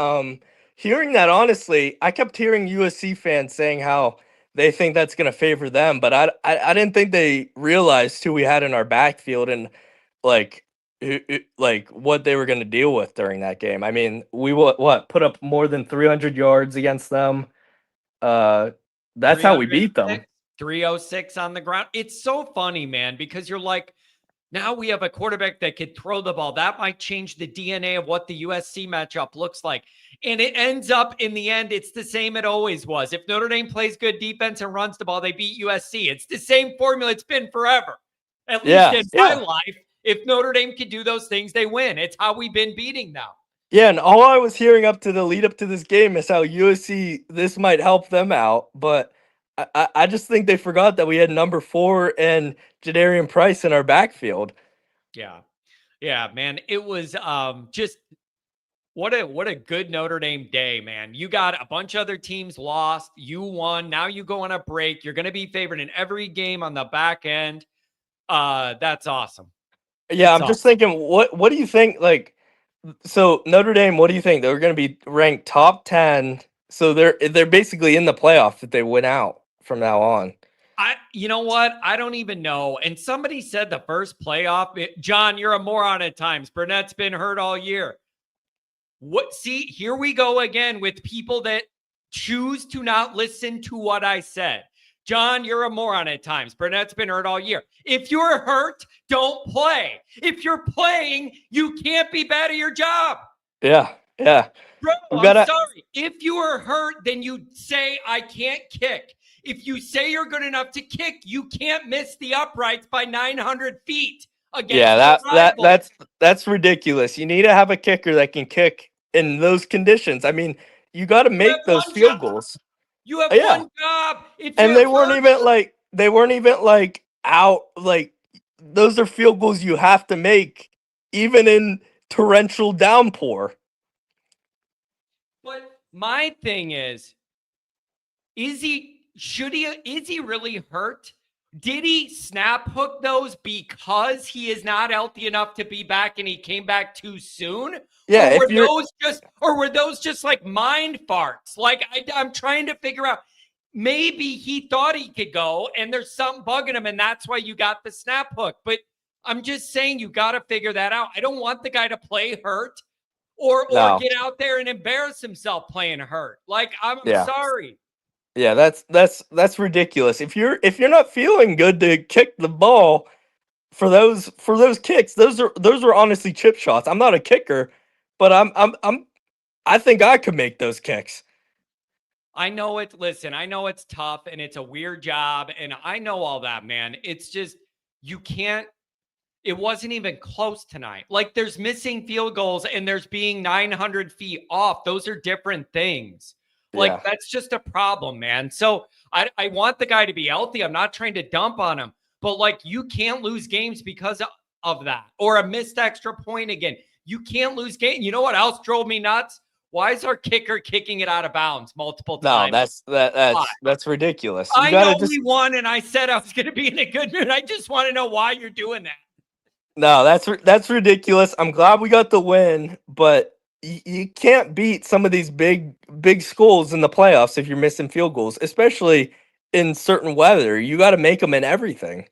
hearing that, honestly, I kept hearing USC fans saying how they think that's going to favor them, but I didn't think they realized who we had in our backfield and like what they were going to deal with during that game. I mean, we put up more than 300 yards against them. That's how we beat them. 306 on the ground. It's so funny, man, because you're like, now we have a quarterback that could throw the ball. That might change the DNA of what the USC matchup looks like. And it ends up in the end, it's the same it always was. If Notre Dame plays good defense and runs the ball, they beat USC. It's the same formula it's been forever. At least in my life, if Notre Dame can do those things, they win. It's how we've been beating now. Yeah, and all I was hearing up to the lead up to this game is how USC, this might help them out, but I just think they forgot that we had number 4 and Jadarian Price in our backfield. Yeah, man. It was just what a good Notre Dame day, man. You got a bunch of other teams lost. You won. Now you go on a break. You're going to be favored in every game on the back end. That's awesome. Yeah, It's I'm all. just thinking, what do you think? Like, so Notre Dame, what do you think? They're going to be ranked top 10, so they're basically in the playoff if they win out from now on. You know what? I don't even know. And somebody said the first playoff. John, you're a moron at times. Burnett's been hurt all year. See, here we go again with people that choose to not listen to what I said. John, you're a moron at times. Burnett's been hurt all year. If you're hurt, don't play. If you're playing, you can't be bad at your job. Yeah. Bro, I'm sorry. If you are hurt, then you say, I can't kick. If you say you're good enough to kick, you can't miss the uprights by 900 feet against your rival. That's ridiculous. You need to have a kicker that can kick in those conditions. I mean, you got to make those field goals. You have Yeah. one job. If And you're they weren't even like out, like those are field goals you have to make even in torrential downpour. But my thing is he really hurt? Did he snap hook those because he is not healthy enough to be back and he came back too soon? Yeah, or were those just like mind farts? Like I'm trying to figure out. Maybe he thought he could go and there's something bugging him and that's why you got the snap hook. But I'm just saying you got to figure that out. I don't want the guy to play hurt or get out there and embarrass himself playing hurt. Like I'm sorry. Yeah, that's ridiculous. If you're not feeling good to kick the ball for those kicks, those were honestly chip shots. I'm not a kicker, but I think I could make those kicks. I know it's tough and it's a weird job and I know all that, man. It's just it wasn't even close tonight. Like there's missing field goals and there's being 900 feet off. Those are different things. Like that's just a problem, man. So I want the guy to be healthy. I'm not trying to dump on him, but like you can't lose games because of that or a missed extra point again. You can't lose game. You know what else drove me nuts? Why is our kicker kicking it out of bounds multiple times? No, that's ridiculous. I know we won, and I said I was going to be in a good mood. I just want to know why you're doing that. No, that's ridiculous. I'm glad we got the win, but you can't beat some of these big schools in the playoffs if you're missing field goals, especially in certain weather. You got to make them in everything.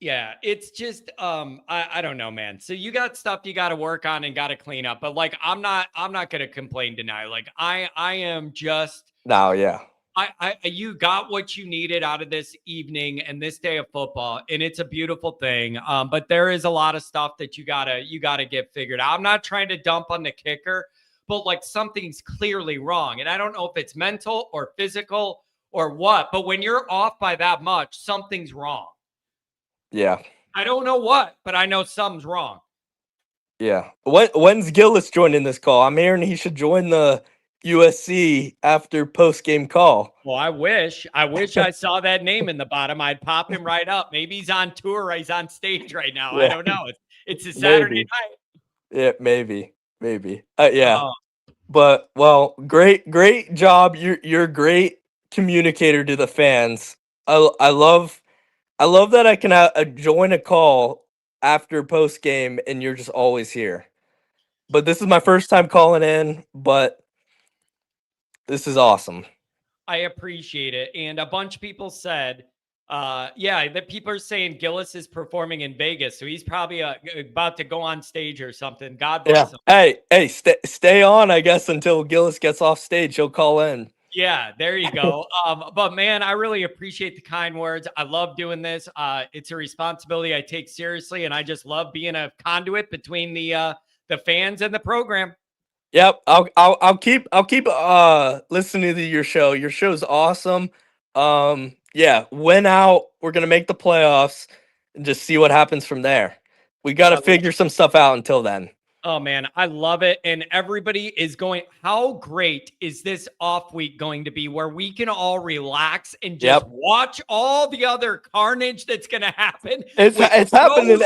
Yeah, it's just I don't know, man. So you got stuff you got to work on and got to clean up. But like I'm not going to complain tonight. Like I am just you got what you needed out of this evening and this day of football, and it's a beautiful thing. But there is a lot of stuff that you gotta get figured out. I'm not trying to dump on the kicker, but like something's clearly wrong, and I don't know if it's mental or physical or what. But when you're off by that much, something's wrong. Yeah. I don't know what, but I know something's wrong. Yeah. When's Gillis joining this call? I'm hearing he should join the USC after post-game call. Well, I wish I saw that name in the bottom. I'd pop him right up. Maybe he's on tour or he's on stage right now. Yeah. I don't know. It's a Saturday night. Yeah, maybe. Yeah. But well, great job. You're a great communicator to the fans. I love that I can join a call after post game and you're just always here. But this is my first time calling in, but this is awesome. I appreciate it. And a bunch of people said, that people are saying Gillis is performing in Vegas. So he's probably about to go on stage or something. God bless him. Hey, stay on, I guess, until Gillis gets off stage. He'll call in. Yeah, there you go. But man, I really appreciate the kind words. I love doing this. It's a responsibility I take seriously, and I just love being a conduit between the fans and the program. Yep, I'll keep listening to your show. Your show's awesome. Win out. We're gonna make the playoffs and just see what happens from there. We got to figure some stuff out until then. Oh, man, I love it. And everybody is going, how great is this off week going to be where we can all relax and just watch all the other carnage that's going to happen? It's happening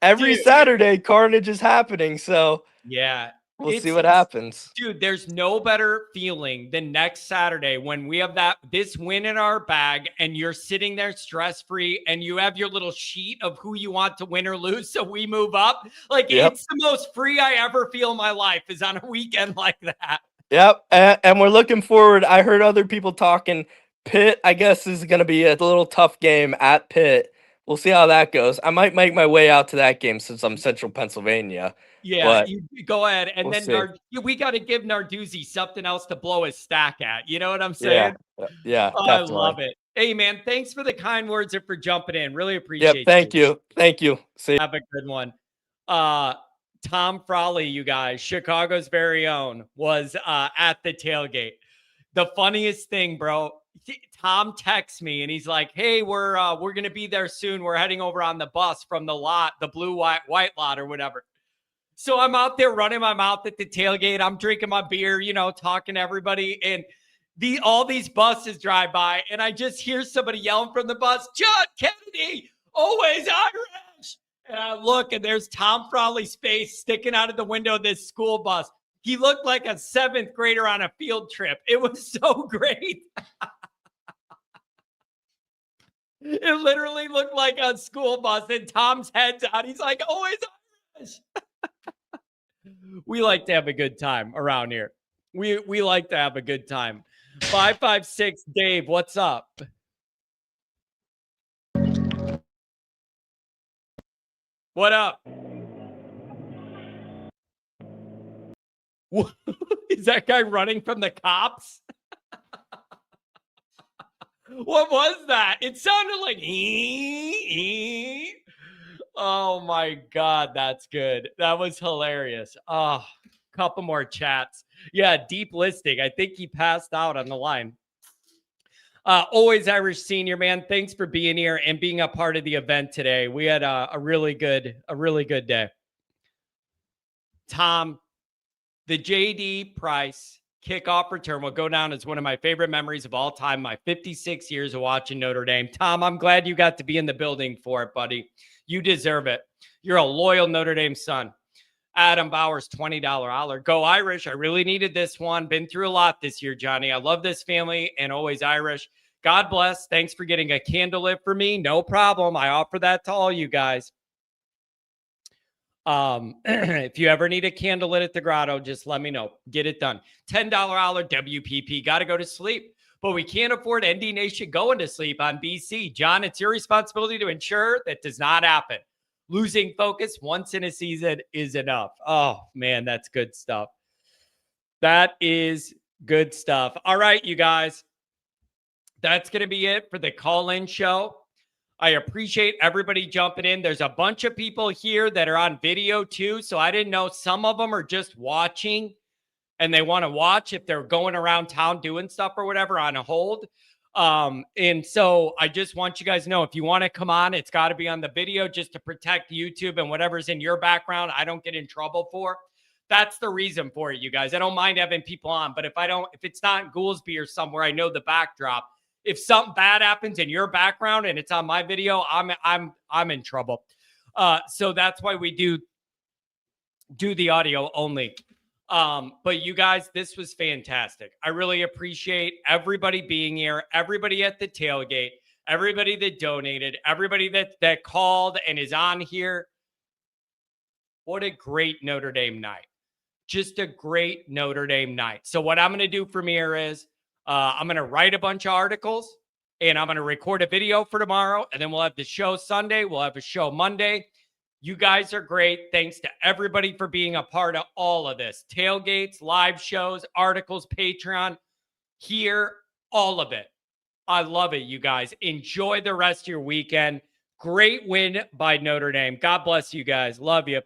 every Saturday. Carnage is happening. So yeah, We'll see what happens. Dude, there's no better feeling than next Saturday when we have this win in our bag and you're sitting there stress-free and you have your little sheet of who you want to win or lose so we move up. Like, it's the most free I ever feel in my life is on a weekend like that. Yep, and we're looking forward. I heard other people talking. Pitt, I guess, is going to be a little tough game at Pitt. We'll see how that goes. I might make my way out to that game since I'm Central Pennsylvania. Yeah, you go ahead. And we'll then we got to give Narduzzi something else to blow his stack at. You know what I'm saying? Yeah, oh, I love it. Hey, man, thanks for the kind words and for jumping in. Really appreciate it. Thank you. Thank you. See. Have a good one. Tom Frawley, you guys, Chicago's very own, was at the tailgate. The funniest thing, bro, Tom texts me and he's like, hey, we're going to be there soon. We're heading over on the bus from the lot, the blue, white lot or whatever. So I'm out there running my mouth at the tailgate. I'm drinking my beer, talking to everybody. And all these buses drive by. And I just hear somebody yelling from the bus, John Kennedy, always Irish. And I look and there's Tom Frawley's face sticking out of the window of this school bus. He looked like a 7th grader on a field trip. It was so great. It literally looked like a school bus and Tom's head's out. He's like, always Irish. We like to have a good time around here. We like to have a good time. 556 Dave, what's up? What up? Is that guy running from the cops? What was that? It sounded like Oh my God, that's good. That was hilarious. Oh, couple more chats. Yeah, deep listing. I think he passed out on the line. Always Irish Senior, man. Thanks for being here and being a part of the event today. We had a really good day. Tom, the JD Price kickoff return will go down as one of my favorite memories of all time. My 56 years of watching Notre Dame. Tom, I'm glad you got to be in the building for it, buddy. You deserve it. You're a loyal Notre Dame son. Adam Bowers, $20 holler. Go Irish. I really needed this one. Been through a lot this year, Johnny. I love this family and always Irish. God bless. Thanks for getting a candle lit for me. No problem. I offer that to all you guys. If you ever need a candle lit at the grotto, just let me know. Get it done. $10 holler WPP. Got to go to sleep. But we can't afford ND Nation going to sleep on BC. John, it's your responsibility to ensure that does not happen. Losing focus once in a season is enough. Oh, man, that's good stuff. That is good stuff. All right, you guys. That's going to be it for the call-in show. I appreciate everybody jumping in. There's a bunch of people here that are on video too, so I didn't know some of them are just watching and they want to watch if they're going around town doing stuff or whatever on a hold. And so I just want you guys to know, if you want to come on, it's got to be on the video just to protect YouTube and whatever's in your background, I don't get in trouble for. That's the reason for it, you guys. I don't mind having people on, but if it's not in Goolsby or somewhere, I know the backdrop. If something bad happens in your background and it's on my video, I'm in trouble. So that's why we do the audio only. But you guys, this was fantastic. I really appreciate everybody being here, everybody at the tailgate, everybody that donated, everybody that called and is on here. What a great Notre Dame night. Just a great Notre Dame night. So what I'm going to do from here is I'm going to write a bunch of articles and I'm going to record a video for tomorrow. And then we'll have the show Sunday. We'll have a show Monday. You guys are great. Thanks to everybody for being a part of all of this. Tailgates, live shows, articles, Patreon, here, all of it. I love it, you guys. Enjoy the rest of your weekend. Great win by Notre Dame. God bless you guys. Love you.